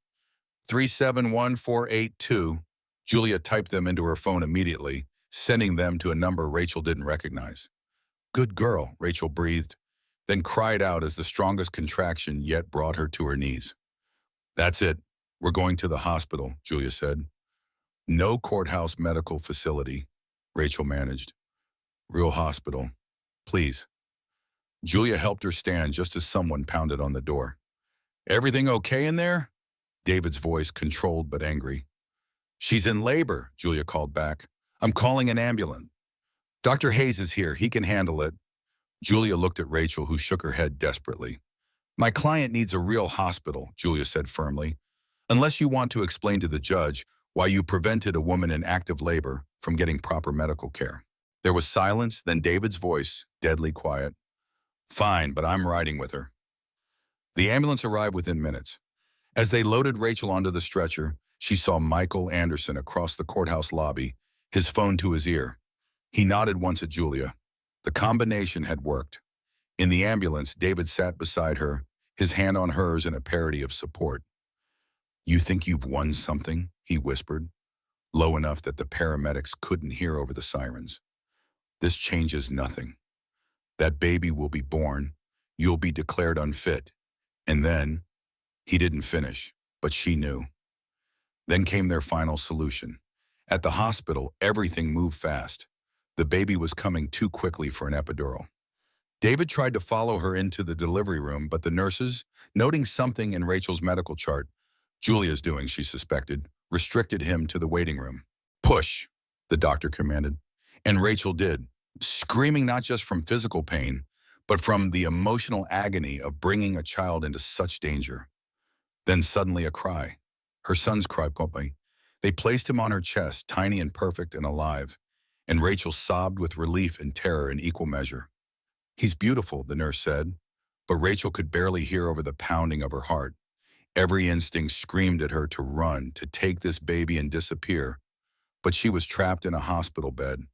371482. Julia typed them into her phone immediately, sending them to a number Rachel didn't recognize. "Good girl," Rachel breathed, then cried out as the strongest contraction yet brought her to her knees. "That's it. We're going to the hospital," Julia said. "No courthouse medical facility," Rachel managed. "Real hospital. Please." Julia helped her stand just as someone pounded on the door. "Everything okay in there?" David's voice controlled but angry. "She's in labor," Julia called back. "I'm calling an ambulance." "Dr. Hayes is here. He can handle it." Julia looked at Rachel, who shook her head desperately. "My client needs a real hospital," Julia said firmly, "unless you want to explain to the judge why you prevented a woman in active labor from getting proper medical care." There was silence, then David's voice, deadly quiet. "Fine, but I'm riding with her." The ambulance arrived within minutes. As they loaded Rachel onto the stretcher, she saw Michael Anderson across the courthouse lobby, his phone to his ear. He nodded once at Julia. The combination had worked. In the ambulance, David sat beside her, his hand on hers in a parody of support. "You think you've won something?" he whispered, low enough that the paramedics couldn't hear over the sirens. "This changes nothing. That baby will be born, you'll be declared unfit, and then..." He didn't finish, but she knew. Then came their final solution. At the hospital, everything moved fast. The baby was coming too quickly for an epidural. David tried to follow her into the delivery room, but the nurses, noting something in Rachel's medical chart, Julia's doing, she suspected, restricted him to the waiting room. "Push," the doctor commanded. And Rachel did, screaming not just from physical pain, but from the emotional agony of bringing a child into such danger. Then suddenly a cry. Her son's cry. They placed him on her chest, tiny and perfect and alive, and Rachel sobbed with relief and terror in equal measure. "He's beautiful," the nurse said, but Rachel could barely hear over the pounding of her heart. Every instinct screamed at her to run, to take this baby and disappear, but she was trapped in a hospital bed,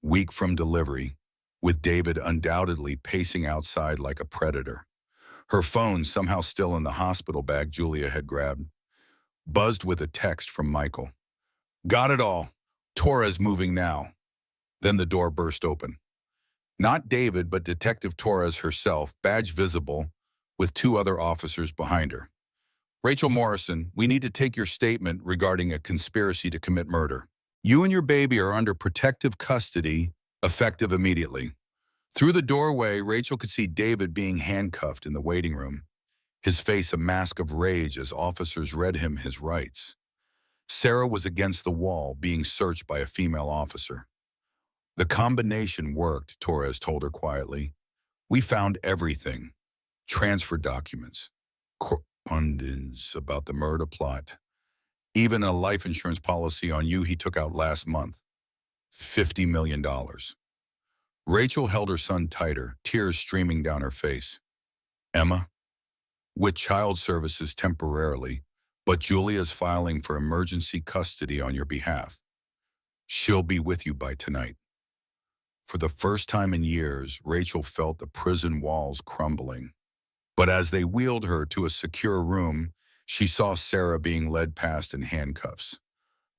weak from delivery, with David undoubtedly pacing outside like a predator. Her phone, somehow still in the hospital bag Julia had grabbed, buzzed with a text from Michael. "Got it all. Torres moving now." Then the door burst open. Not David, but Detective Torres herself, badge visible, with 2 other officers behind her. "Rachel Morrison, we need to take your statement regarding a conspiracy to commit murder. You and your baby are under protective custody, effective immediately." Through the doorway, Rachel could see David being handcuffed in the waiting room, his face a mask of rage as officers read him his rights. Sarah was against the wall, being searched by a female officer. "The combination worked," Torres told her quietly. "We found everything. Transfer documents, correspondence about the murder plot, even a life insurance policy on you he took out last month. $50 million. Rachel held her son tighter, tears streaming down her face. "Emma, with child services temporarily, but Julia's filing for emergency custody on your behalf. She'll be with you by tonight." For the first time in years, Rachel felt the prison walls crumbling. But as they wheeled her to a secure room, she saw Sarah being led past in handcuffs.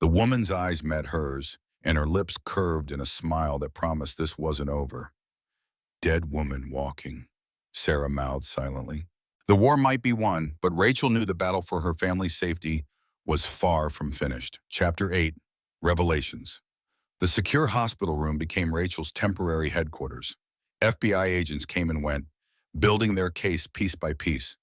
The woman's eyes met hers, and her lips curved in a smile that promised this wasn't over. "Dead woman walking," Sarah mouthed silently. The war might be won, but Rachel knew the battle for her family's safety was far from finished. Chapter 8, Revelations. The secure hospital room became Rachel's temporary headquarters. FBI agents came and went, building their case piece by piece.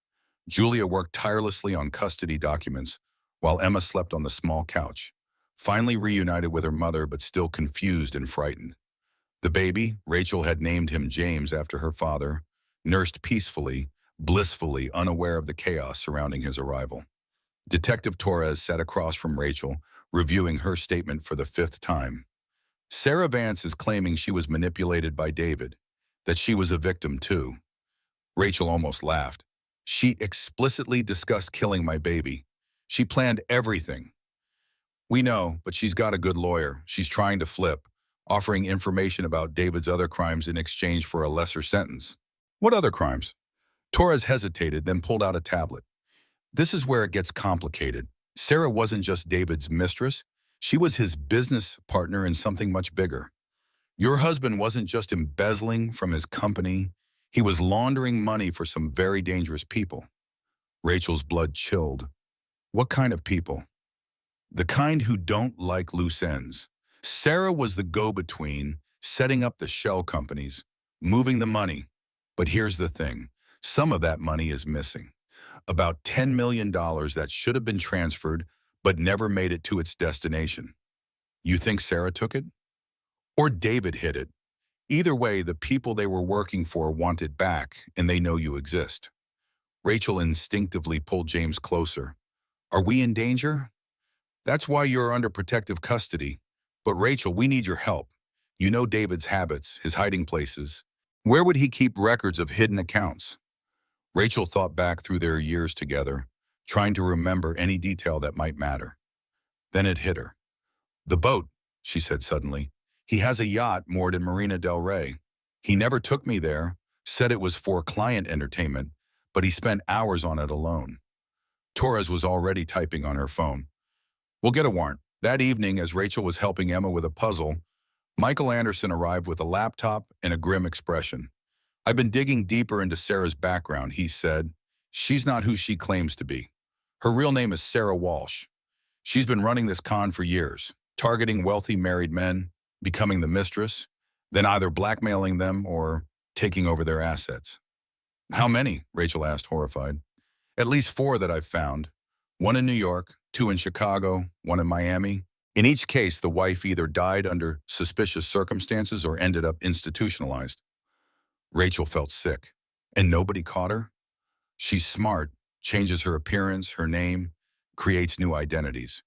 Julia worked tirelessly on custody documents, while Emma slept on the small couch, finally reunited with her mother but still confused and frightened. The baby, Rachel had named him James after her father, nursed peacefully, blissfully unaware of the chaos surrounding his arrival. Detective Torres sat across from Rachel, reviewing her statement for the fifth time. Sarah Vance is claiming she was manipulated by David, that she was a victim too. Rachel almost laughed. She explicitly discussed killing my baby. She planned everything. We know, but she's got a good lawyer. She's trying to flip, offering information about David's other crimes in exchange for a lesser sentence. What other crimes? Torres hesitated, then pulled out a tablet. This is where it gets complicated. Sarah wasn't just David's mistress. She was his business partner in something much bigger. Your husband wasn't just embezzling from his company. He was laundering money for some very dangerous people. Rachel's blood chilled. What kind of people? The kind who don't like loose ends. Sarah was the go-between, setting up the shell companies, moving the money. But here's the thing. Some of that money is missing. About $10 million that should have been transferred, but never made it to its destination. You think Sarah took it? Or David hid it? Either way, the people they were working for want it back, and they know you exist. Rachel instinctively pulled James closer. Are we in danger? That's why you're under protective custody. But Rachel, we need your help. You know David's habits, his hiding places. Where would he keep records of hidden accounts? Rachel thought back through their years together, trying to remember any detail that might matter. Then it hit her. The boat, she said suddenly. He has a yacht moored in Marina del Rey. He never took me there, said it was for client entertainment, but he spent hours on it alone. Torres was already typing on her phone. We'll get a warrant. That evening, as Rachel was helping Emma with a puzzle, Michael Anderson arrived with a laptop and a grim expression. I've been digging deeper into Sarah's background, he said. She's not who she claims to be. Her real name is Sarah Walsh. She's been running this con for years, targeting wealthy married men, becoming the mistress, then either blackmailing them or taking over their assets. How many? Rachel asked, horrified. At least 4 that I've found. 1 in New York, 2 in Chicago, 1 in Miami. In each case, the wife either died under suspicious circumstances or ended up institutionalized. Rachel felt sick. And nobody caught her? She's smart, changes her appearance, her name, creates new identities.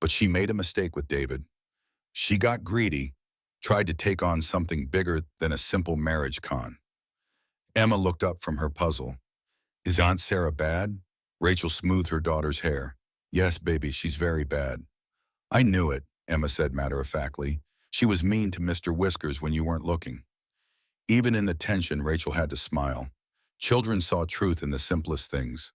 But she made a mistake with David. She got greedy, tried to take on something bigger than a simple marriage con. Emma looked up from her puzzle. Is Aunt Sarah bad? Rachel smoothed her daughter's hair. Yes, baby, she's very bad. I knew it, Emma said matter-of-factly. She was mean to Mr. Whiskers when you weren't looking. Even in the tension, Rachel had to smile. Children saw truth in the simplest things.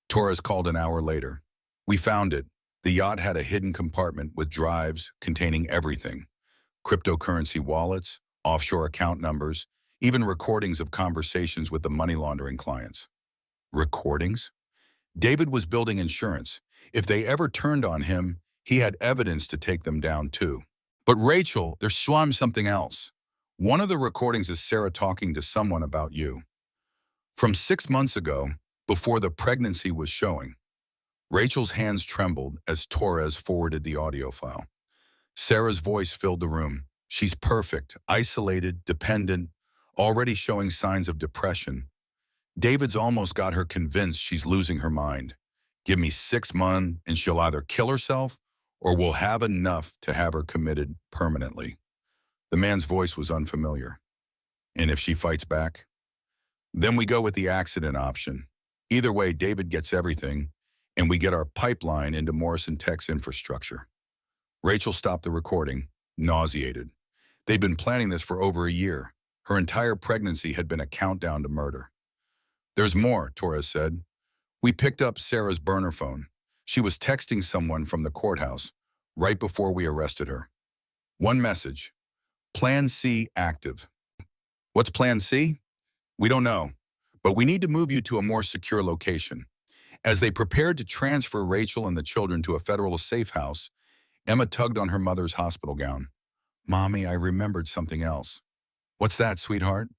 Torres called an hour later. We found it. The yacht had a hidden compartment with drives containing everything. Cryptocurrency wallets, offshore account numbers, even recordings of conversations with the money laundering clients. Recordings? David was building insurance. If they ever turned on him, he had evidence to take them down too. But Rachel, there's something else. One of the recordings is Sarah talking to someone about you. From 6 months ago, before the pregnancy was showing. Rachel's hands trembled as Torres forwarded the audio file. Sarah's voice filled the room. She's perfect, isolated, dependent, already showing signs of depression. David's almost got her convinced she's losing her mind. Give me 6 months and she'll either kill herself or we'll have enough to have her committed permanently. The man's voice was unfamiliar. And if she fights back? Then we go with the accident option. Either way, David gets everything, and we get our pipeline into Morrison Tech's infrastructure. Rachel stopped the recording, nauseated. They'd been planning this for over a year. Her entire pregnancy had been a countdown to murder. There's more, Torres said. We picked up Sarah's burner phone. She was texting someone from the courthouse right before we arrested her. One message. Plan C active. What's Plan C? We don't know, but we need to move you to a more secure location. As they prepared to transfer Rachel and the children to a federal safe house, Emma tugged on her mother's hospital gown. Mommy, I remembered something else. What's that, sweetheart?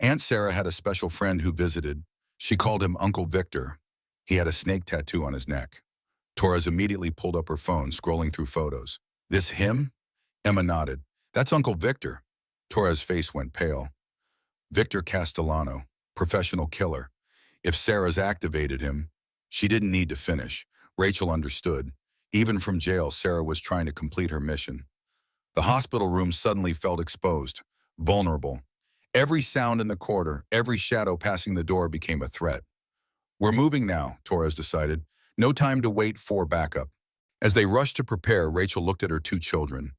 Aunt Sarah had a special friend who visited. She called him Uncle Victor. He had a snake tattoo on his neck. Torres immediately pulled up her phone, scrolling through photos. This him? Emma nodded. That's Uncle Victor. Torres' face went pale. Victor Castellano, professional killer. If Sarah's activated him, she didn't need to finish. Rachel understood. Even from jail, Sarah was trying to complete her mission. The hospital room suddenly felt exposed, vulnerable. Every sound in the corridor, every shadow passing the door became a threat. We're moving now, Torres decided. No time to wait for backup. As they rushed to prepare, Rachel looked at her two children,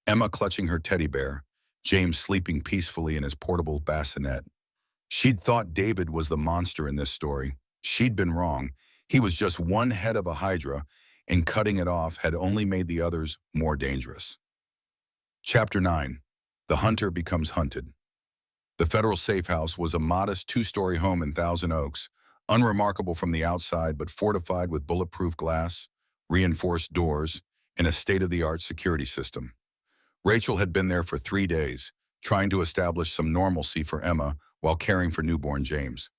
Emma clutching her teddy bear, James sleeping peacefully in his portable bassinet. She'd thought David was the monster in this story. She'd been wrong. He was just one head of a hydra, and cutting it off had only made the others more dangerous. Chapter 9. The Hunter Becomes Hunted. The federal safe house was a modest two-story home in Thousand Oaks, unremarkable from the outside but fortified with bulletproof glass, reinforced doors, and a state-of-the-art security system. Rachel had been there for 3 days, trying to establish some normalcy for Emma while caring for newborn James.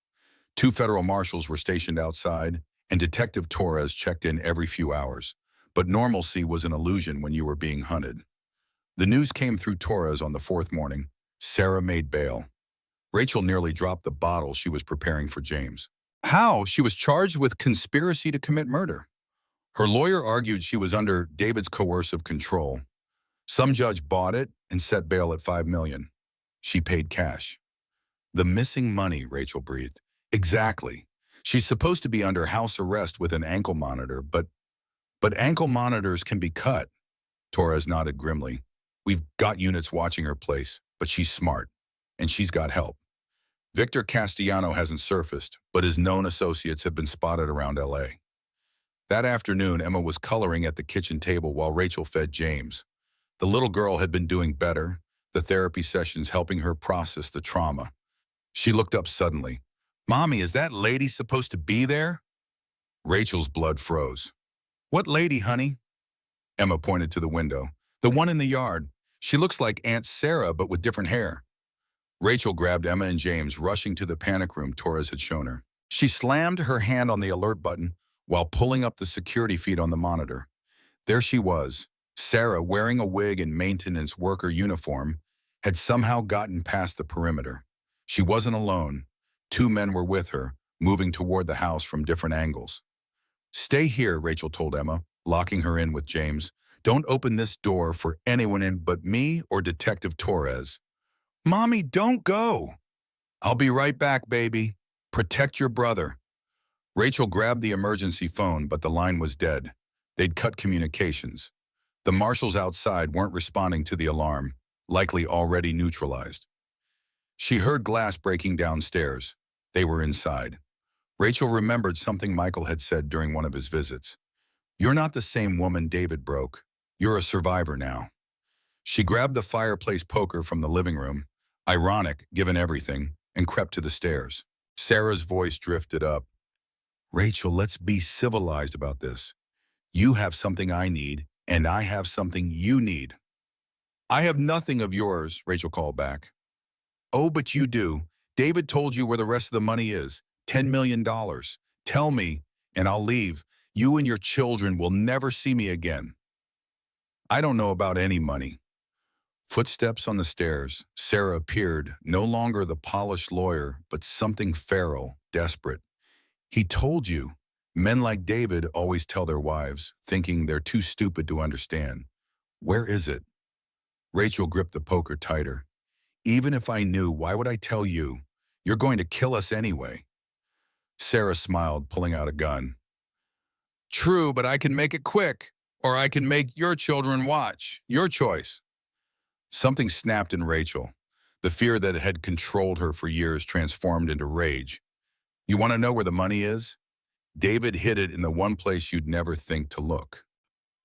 2 federal marshals were stationed outside, and Detective Torres checked in every few hours. But normalcy was an illusion when you were being hunted. The news came through Torres on the 4th morning. Sarah made bail. Rachel nearly dropped the bottle she was preparing for James. How? She was charged with conspiracy to commit murder. Her lawyer argued she was under David's coercive control. Some judge bought it and set bail at $5 million. She paid cash. The missing money, Rachel breathed. Exactly. She's supposed to be under house arrest with an ankle monitor, but ankle monitors can be cut. Torres nodded grimly. We've got units watching her place, but she's smart, and she's got help. Victor Castellano hasn't surfaced, but his known associates have been spotted around L.A. That afternoon, Emma was coloring at the kitchen table while Rachel fed James. The little girl had been doing better, the therapy sessions helping her process the trauma. She looked up suddenly. Mommy, is that lady supposed to be there? Rachel's blood froze. What lady, honey? Emma pointed to the window. The one in the yard. She looks like Aunt Sarah, but with different hair. Rachel grabbed Emma and James, rushing to the panic room Torres had shown her. She slammed her hand on the alert button while pulling up the security feed on the monitor. There she was. Sarah, wearing a wig and maintenance worker uniform, had somehow gotten past the perimeter. She wasn't alone. 2 men were with her, moving toward the house from different angles. Stay here, Rachel told Emma, locking her in with James. Don't open this door for anyone in but me or Detective Torres. Mommy, don't go. I'll be right back, baby. Protect your brother. Rachel grabbed the emergency phone, but the line was dead. They'd cut communications. The marshals outside weren't responding to the alarm, likely already neutralized. She heard glass breaking downstairs. They were inside. Rachel remembered something Michael had said during one of his visits. You're not the same woman David broke. You're a survivor now. She grabbed the fireplace poker from the living room, ironic given everything, and crept to the stairs. Sarah's voice drifted up. Rachel, let's be civilized about this. You have something I need, and I have something you need. I have nothing of yours, Rachel called back. Oh, but you do. David told you where the rest of the money is. $10 million. Tell me, and I'll leave. You and your children will never see me again. I don't know about any money. Footsteps on the stairs. Sarah appeared, no longer the polished lawyer, but something feral, desperate. He told you. Men like David always tell their wives, thinking they're too stupid to understand. Where is it? Rachel gripped the poker tighter. Even if I knew, why would I tell you? You're going to kill us anyway. Sarah smiled, pulling out a gun. True, but I can make it quick, or I can make your children watch. Your choice. Something snapped in Rachel. The fear that had controlled her for years transformed into rage. You want to know where the money is? David hid it in the one place you'd never think to look.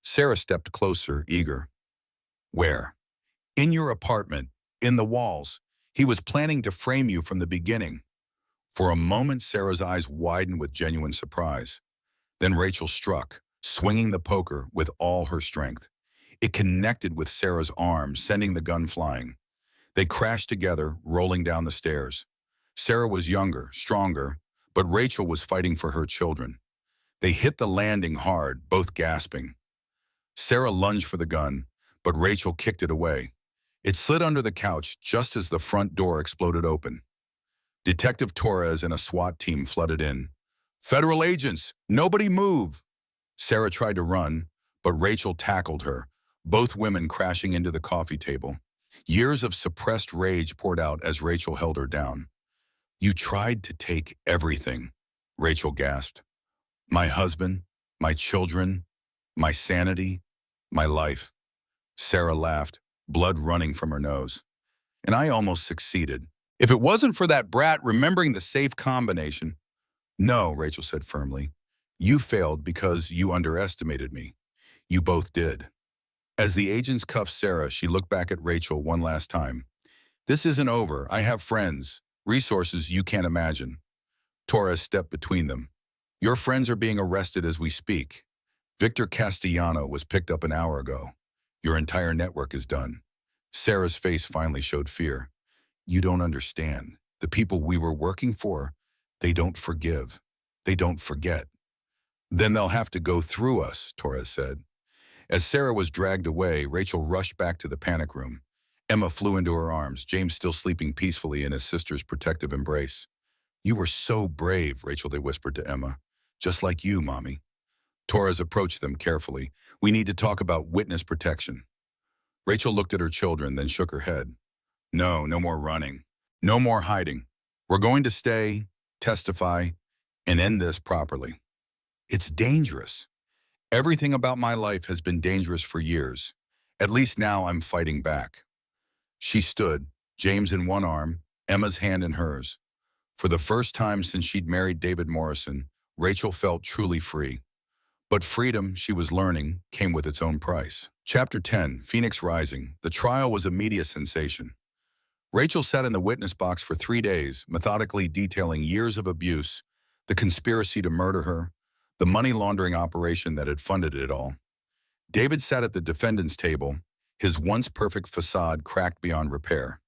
Sarah stepped closer, eager. Where? In your apartment, in the walls. He was planning to frame you from the beginning. For a moment, Sarah's eyes widened with genuine surprise. Then Rachel struck, swinging the poker with all her strength. It connected with Sarah's arm, sending the gun flying. They crashed together, rolling down the stairs. Sarah was younger, stronger, but Rachel was fighting for her children. They hit the landing hard, both gasping. Sarah lunged for the gun, but Rachel kicked it away. It slid under the couch just as the front door exploded open. Detective Torres and a SWAT team flooded in. "Federal agents, nobody move!" Sarah tried to run, but Rachel tackled her, both women crashing into the coffee table. Years of suppressed rage poured out as Rachel held her down. "You tried to take everything," Rachel gasped. "My husband, my children, my sanity, my life." Sarah laughed, blood running from her nose. "And I almost succeeded. If it wasn't for that brat remembering the safe combination—" "No," Rachel said firmly. "You failed because you underestimated me. You both did." As the agents cuffed Sarah, she looked back at Rachel one last time. "This isn't over. I have friends, resources you can't imagine." Torres stepped between them. "Your friends are being arrested as we speak. Victor Castellano was picked up an hour ago. Your entire network is done." Sarah's face finally showed fear. "You don't understand. The people we were working for, they don't forgive. They don't forget." "Then they'll have to go through us," Torres said. As Sarah was dragged away, Rachel rushed back to the panic room. Emma flew into her arms, James still sleeping peacefully in his sister's protective embrace. "You were so brave," Rachel they whispered to Emma. "Just like you, Mommy." Torres approached them carefully. "We need to talk about witness protection." Rachel looked at her children, then shook her head. "No, no more running. No more hiding. We're going to stay, testify, and end this properly. It's dangerous. Everything about my life has been dangerous for years. At least now I'm fighting back." She stood, James in one arm, Emma's hand in hers. For the first time since she'd married David Morrison, Rachel felt truly free. But freedom, she was learning, came with its own price. Chapter 10, Phoenix Rising. The trial was a media sensation. Rachel sat in the witness box for 3 days, methodically detailing years of abuse, the conspiracy to murder her, the money laundering operation that had funded it all. David sat at the defendant's table, his once perfect facade cracked beyond repair.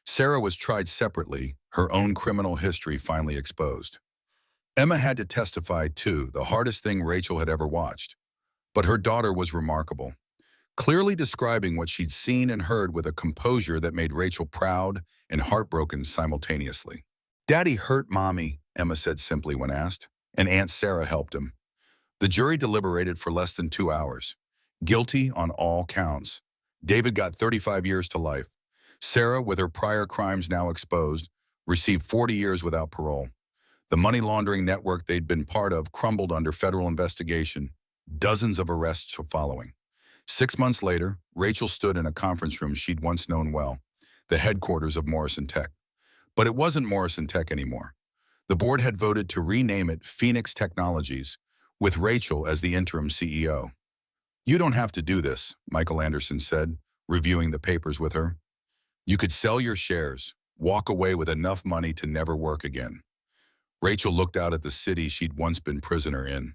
Sarah was tried separately, her own criminal history finally exposed. Emma had to testify too, the hardest thing Rachel had ever watched. But her daughter was remarkable, clearly describing what she'd seen and heard with a composure that made Rachel proud and heartbroken simultaneously. "Daddy hurt Mommy," Emma said simply when asked, and Aunt Sarah helped him. The jury deliberated for less than 2 hours. Guilty on all counts. David got 35 years to life. Sarah, with her prior crimes now exposed, received 40 years without parole. The money laundering network they'd been part of crumbled under federal investigation, dozens of arrests following. 6 months later, Rachel stood in a conference room she'd once known well, the headquarters of Morrison Tech. But it wasn't Morrison Tech anymore. The board had voted to rename it Phoenix Technologies, with Rachel as the interim CEO. "You don't have to do this," Michael Anderson said, reviewing the papers with her. "You could sell your shares, walk away with enough money to never work again." Rachel looked out at the city she'd once been prisoner in.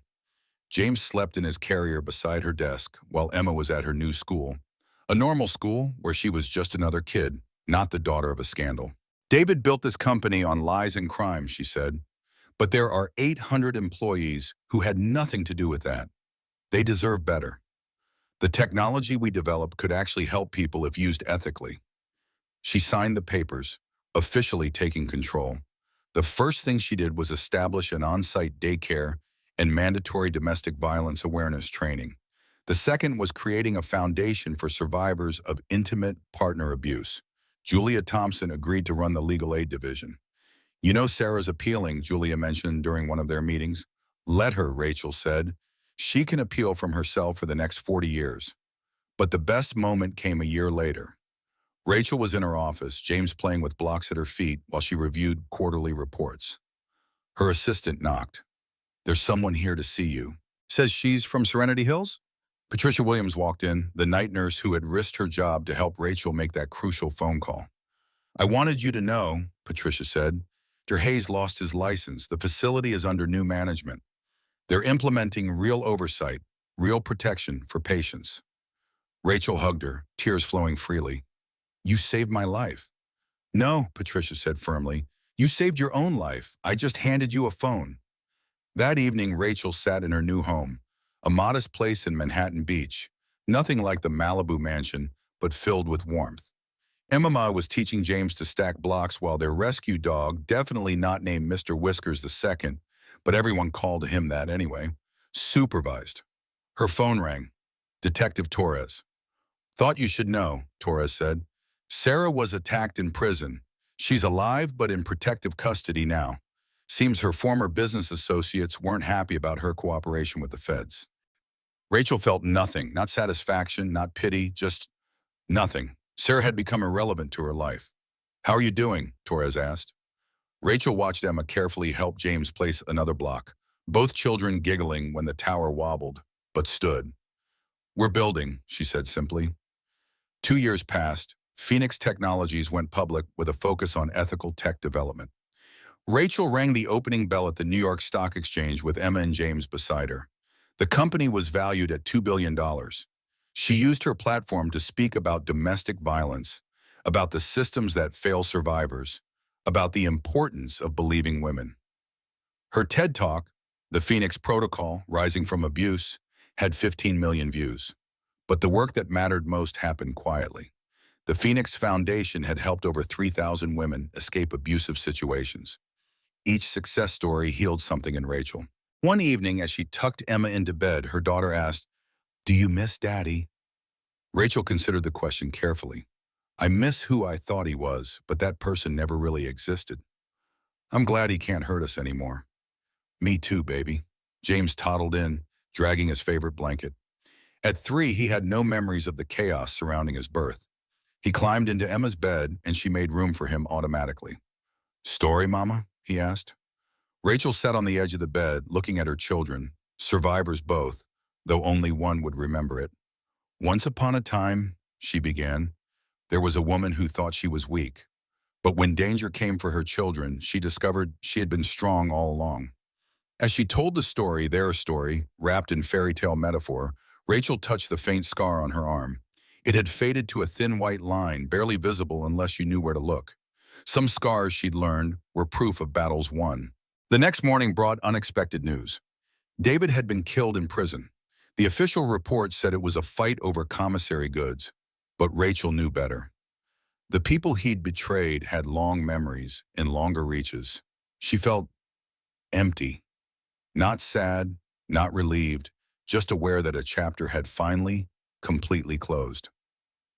James slept in his carrier beside her desk while Emma was at her new school, a normal school where she was just another kid, not the daughter of a scandal. "David built this company on lies and crime," she said, "but there are 800 employees who had nothing to do with that. They deserve better. The technology we developed could actually help people if used ethically." She signed the papers, officially taking control. The first thing she did was establish an on-site daycare and mandatory domestic violence awareness training. The second was creating a foundation for survivors of intimate partner abuse. Julia Thompson agreed to run the legal aid division. "You know Sarah's appealing," Julia mentioned during one of their meetings. "Let her," Rachel said. "She can appeal from her cell for the next 40 years. But the best moment came a year later. Rachel was in her office, James playing with blocks at her feet while she reviewed quarterly reports. Her assistant knocked. "There's someone here to see you." "Says she's from Serenity Hills?" Patricia Williams walked in, the night nurse who had risked her job to help Rachel make that crucial phone call. "I wanted you to know," Patricia said. Hayes lost his license. The facility is under new management. They're implementing real oversight, real protection for patients. Rachel hugged her, tears flowing freely. You saved my life. No, Patricia said firmly. You saved your own life. I just handed you a phone. That evening, Rachel sat in her new home, a modest place in Manhattan Beach, nothing like the Malibu mansion, but filled with warmth. Emma was teaching James to stack blocks while their rescue dog, definitely not named Mr. Whiskers II, but everyone called him that anyway, supervised. Her phone rang. Detective Torres. Thought you should know, Torres said. Sarah was attacked in prison. She's alive but in protective custody now. Seems her former business associates weren't happy about her cooperation with the feds. Rachel felt nothing, not satisfaction, not pity, just nothing. Sarah had become irrelevant to her life. How are you doing? Torres asked. Rachel watched Emma carefully help James place another block, both children giggling when the tower wobbled, but stood. We're building, she said simply. 2 years passed. Phoenix Technologies went public with a focus on ethical tech development. Rachel rang the opening bell at the New York Stock Exchange with Emma and James beside her. The company was valued at $2 billion. She used her platform to speak about domestic violence, about the systems that fail survivors, about the importance of believing women. Her TED Talk, The Phoenix Protocol, Rising from Abuse, had 15 million views. But the work that mattered most happened quietly. The Phoenix Foundation had helped over 3,000 women escape abusive situations. Each success story healed something in Rachel. One evening, as she tucked Emma into bed, her daughter asked, "Do you miss Daddy?" Rachel considered the question carefully. I miss who I thought he was, but that person never really existed. I'm glad he can't hurt us anymore. Me too, baby. James toddled in, dragging his favorite blanket. At 3, he had no memories of the chaos surrounding his birth. He climbed into Emma's bed, and she made room for him automatically. Story, Mama? He asked. Rachel sat on the edge of the bed, looking at her children, survivors both, though only one would remember it. Once upon a time, she began, there was a woman who thought she was weak. But when danger came for her children, she discovered she had been strong all along. As she told the story, their story, wrapped in fairy tale metaphor, Rachel touched the faint scar on her arm. It had faded to a thin white line, barely visible unless you knew where to look. Some scars, she'd learned, were proof of battles won. The next morning brought unexpected news. David had been killed in prison. The official report said it was a fight over commissary goods, but Rachel knew better. The people he'd betrayed had long memories and longer reaches. She felt empty, not sad, not relieved, just aware that a chapter had finally, completely closed.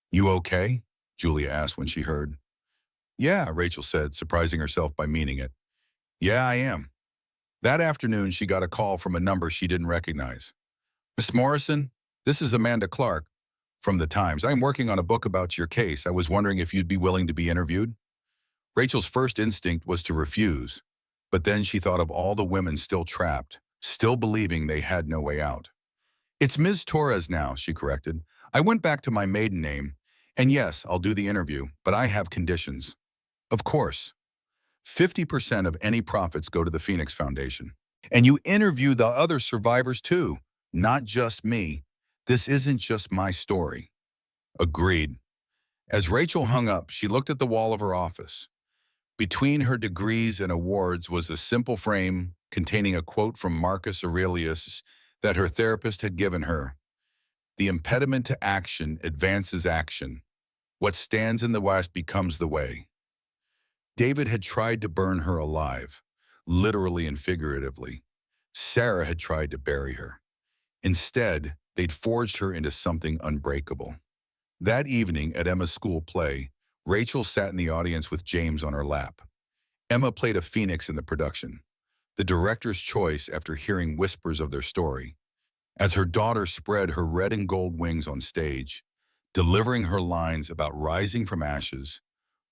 You okay? Julia asked when she heard. Yeah, Rachel said, surprising herself by meaning it. Yeah, I am. That afternoon, she got a call from a number she didn't recognize. Miss Morrison, this is Amanda Clark from The Times. I'm working on a book about your case. I was wondering if you'd be willing to be interviewed. Rachel's first instinct was to refuse, but then she thought of all the women still trapped, still believing they had no way out. It's Ms. Torres now, she corrected. I went back to my maiden name, and yes, I'll do the interview, but I have conditions. Of course. 50% of any profits go to the Phoenix Foundation. And you interview the other survivors too, not just me. This isn't just my story. Agreed. As Rachel hung up, she looked at the wall of her office. Between her degrees and awards was a simple frame containing a quote from Marcus Aurelius that her therapist had given her. The impediment to action advances action. What stands in the west becomes the way. David had tried to burn her alive, literally and figuratively. Sarah had tried to bury her. Instead, they'd forged her into something unbreakable. That evening at Emma's school play, Rachel sat in the audience with James on her lap. Emma played a phoenix in the production, the director's choice after hearing whispers of their story. As her daughter spread her red and gold wings on stage, delivering her lines about rising from ashes,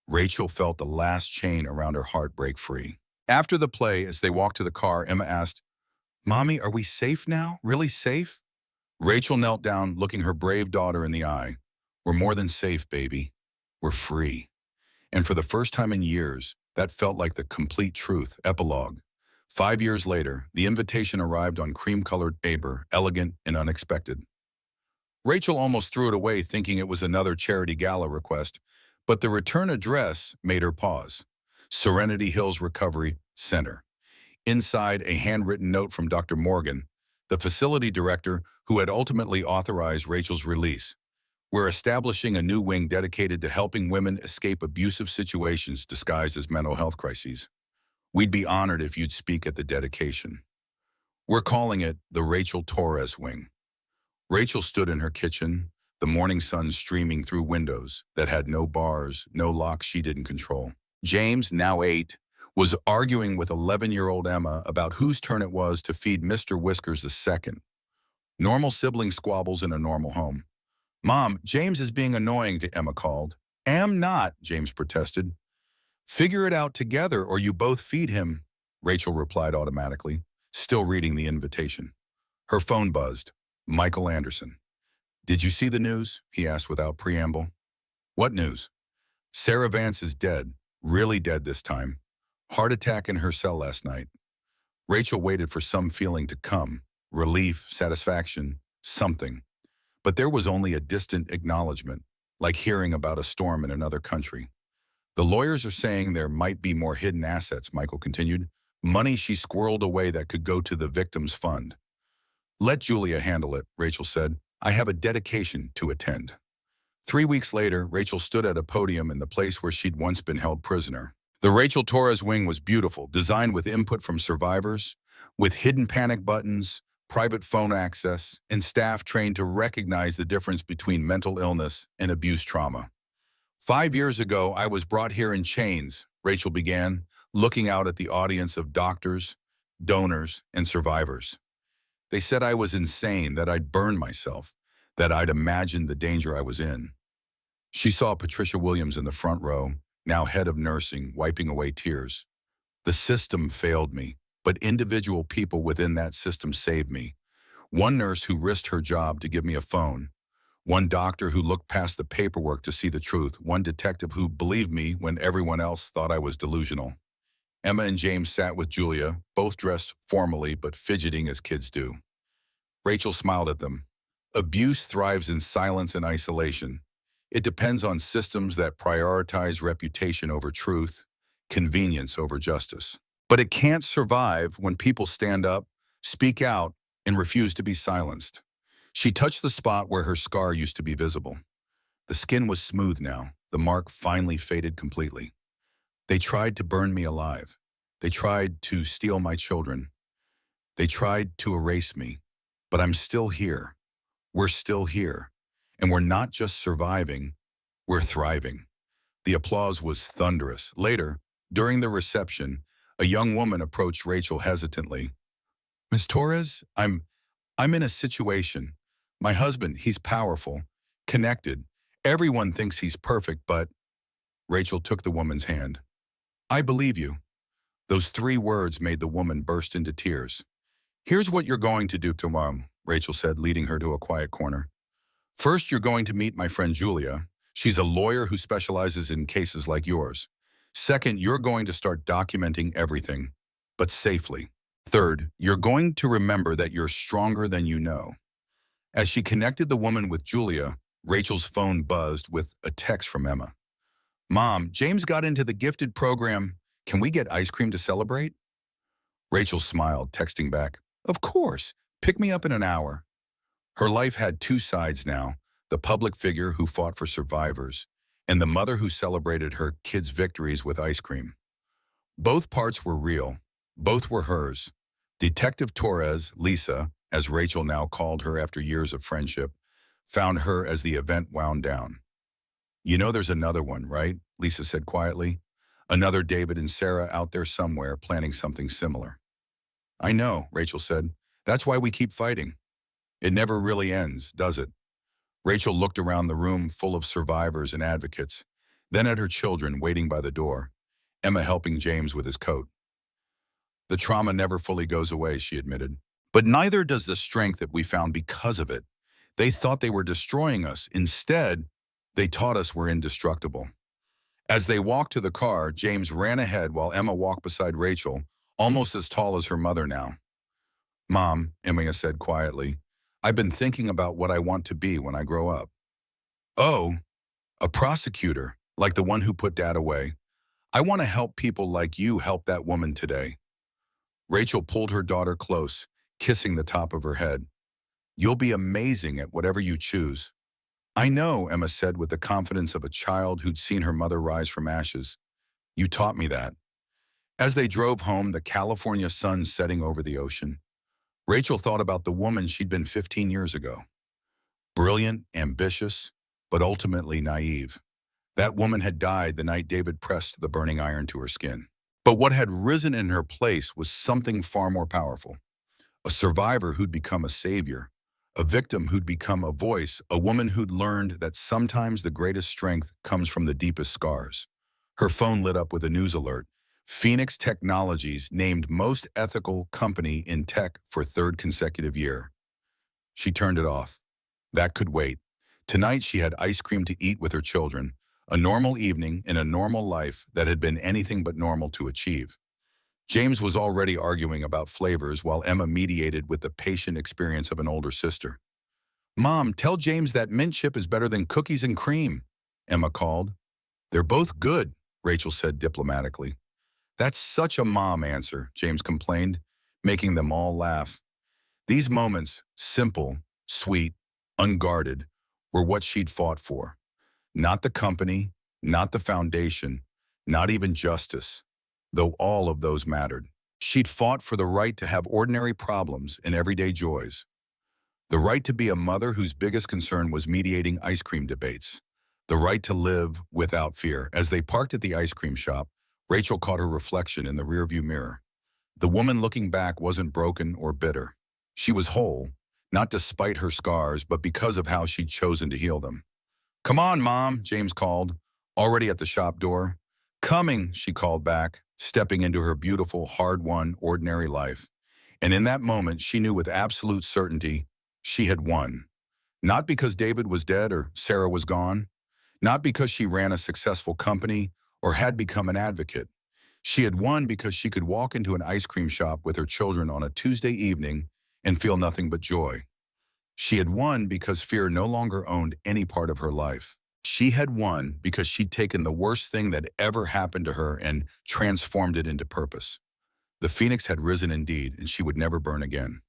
Rachel felt the last chain around her heart break free. After the play, as they walked to the car, Emma asked, Mommy, are we safe now? Really safe? Rachel knelt down, looking her brave daughter in the eye. We're more than safe, baby. We're free. And for the first time in years, That felt like the complete truth. Epilogue. 5 years later, the invitation arrived on cream-colored paper, elegant and unexpected. Rachel almost threw it away thinking it was another charity gala request, but the return address made her pause. Serenity Hills Recovery Center. Inside, a handwritten note from Dr. Morgan, the facility director who had ultimately authorized Rachel's release. We're establishing a new wing dedicated to helping women escape abusive situations disguised as mental health crises. We'd be honored if you'd speak at the dedication. We're calling it the Rachel Torres Wing. Rachel stood in her kitchen, the morning sun streaming through windows that had no bars, no locks she didn't control. James, now 8, was arguing with 11-year-old Emma about whose turn it was to feed Mr. Whiskers II. Normal sibling squabbles in a normal home. "Mom, James is being annoying," to Emma called. "Am not," James protested. "Figure it out together or you both feed him," Rachel replied automatically, still reading the invitation. Her phone buzzed. Michael Anderson. "Did you see the news?" he asked without preamble. "What news?" "Sarah Vance is dead, really dead this time. Heart attack in her cell last night." Rachel waited for some feeling to come, relief, satisfaction, something. But there was only a distant acknowledgement, like hearing about a storm in another country. "The lawyers are saying there might be more hidden assets," Michael continued. "Money she squirreled away that could go to the victim's fund." "Let Julia handle it," Rachel said. "I have a dedication to attend." 3 weeks later, Rachel stood at a podium in the place where she'd once been held prisoner. The Rachel Torres Wing was beautiful, designed with input from survivors, with hidden panic buttons, private phone access, and staff trained to recognize the difference between mental illness and abuse trauma. "5 years ago, I was brought here in chains," Rachel began, looking out at the audience of doctors, donors, and survivors. "They said I was insane, that I'd burn myself, that I'd imagined the danger I was in." She saw Patricia Williams in the front row, now head of nursing, wiping away tears. "The system failed me, but individual people within that system saved me. One nurse who risked her job to give me a phone. One doctor who looked past the paperwork to see the truth. One detective who believed me when everyone else thought I was delusional." Emma and James sat with Julia, both dressed formally but fidgeting as kids do. Rachel smiled at them. "Abuse thrives in silence and isolation. It depends on systems that prioritize reputation over truth, convenience over justice. But it can't survive when people stand up, speak out, and refuse to be silenced." She touched the spot where her scar used to be visible. The skin was smooth now, the mark finally faded completely. "They tried to burn me alive. They tried to steal my children. They tried to erase me. But I'm still here. We're still here. And we're not just surviving, we're thriving." The applause was thunderous. Later, during the reception, a young woman approached Rachel hesitantly. "Miss Torres, I'm in a situation. My husband, he's powerful, connected. Everyone thinks he's perfect, but..." Rachel took the woman's hand. "I believe you." Those 3 words made the woman burst into tears. "Here's what you're going to do tomorrow," Rachel said, leading her to a quiet corner. "First, you're going to meet my friend Julia. She's a lawyer who specializes in cases like yours. Second, you're going to start documenting everything, but safely. Third, you're going to remember that you're stronger than you know." As she connected the woman with Julia, Rachel's phone buzzed with a text from Emma. "Mom, James got into the gifted program. Can we get ice cream to celebrate?" Rachel smiled, texting back, "Of course. Pick me up in an hour." Her life had 2 sides now, the public figure who fought for survivors, and the mother who celebrated her kids' victories with ice cream. Both parts were real. Both were hers. Detective Torres, Lisa, as Rachel now called her after years of friendship, found her as the event wound down. "You know there's another one, right?" Lisa said quietly. "Another David and Sarah out there somewhere planning something similar." "I know," Rachel said. "That's why we keep fighting. It never really ends, does it?" Rachel looked around the room full of survivors and advocates, then at her children waiting by the door, Emma helping James with his coat. "The trauma never fully goes away," she admitted. "But neither does the strength that we found because of it. They thought they were destroying us. Instead, they taught us we're indestructible." As they walked to the car, James ran ahead while Emma walked beside Rachel, almost as tall as her mother now. Mom, Emma said quietly, I've been thinking about what I want to be when I grow up. Oh, a prosecutor, like the one who put Dad away. I want to help people like you help that woman today. Rachel pulled her daughter close, kissing the top of her head. You'll be amazing at whatever you choose. I know, Emma said with the confidence of a child who'd seen her mother rise from ashes. You taught me that. As they drove home, the California sun setting over the ocean, Rachel thought about the woman she'd been 15 years ago. Brilliant, ambitious, but ultimately naive. That woman had died the night David pressed the burning iron to her skin. But what had risen in her place was something far more powerful. A survivor who'd become a savior. A victim who'd become a voice. A woman who'd learned that sometimes the greatest strength comes from the deepest scars. Her phone lit up with a news alert. Phoenix Technologies named most ethical company in tech for third consecutive year. She turned it off. That could wait. Tonight she had ice cream to eat with her children, a normal evening in a normal life that had been anything but normal to achieve. James was already arguing about flavors while Emma mediated with the patient experience of an older sister. Mom, tell James that mint chip is better than cookies and cream, Emma called. They're both good, Rachel said diplomatically. That's such a mom answer, James complained, making them all laugh. These moments, simple, sweet, unguarded, were what she'd fought for. Not the company, not the foundation, not even justice, though all of those mattered. She'd fought for the right to have ordinary problems and everyday joys. The right to be a mother whose biggest concern was mediating ice cream debates. The right to live without fear. As they parked at the ice cream shop, Rachel caught her reflection in the rearview mirror. The woman looking back wasn't broken or bitter. She was whole, not despite her scars, but because of how she'd chosen to heal them. Come on, Mom, James called, already at the shop door. Coming, she called back, stepping into her beautiful, hard-won, ordinary life. And in that moment, she knew with absolute certainty she had won. Not because David was dead or Sarah was gone. Not because she ran a successful company or had become an advocate. She had won because she could walk into an ice cream shop with her children on a Tuesday evening and feel nothing but joy. She had won because fear no longer owned any part of her life. She had won because she'd taken the worst thing that ever happened to her and transformed it into purpose. The phoenix had risen indeed, and she would never burn again.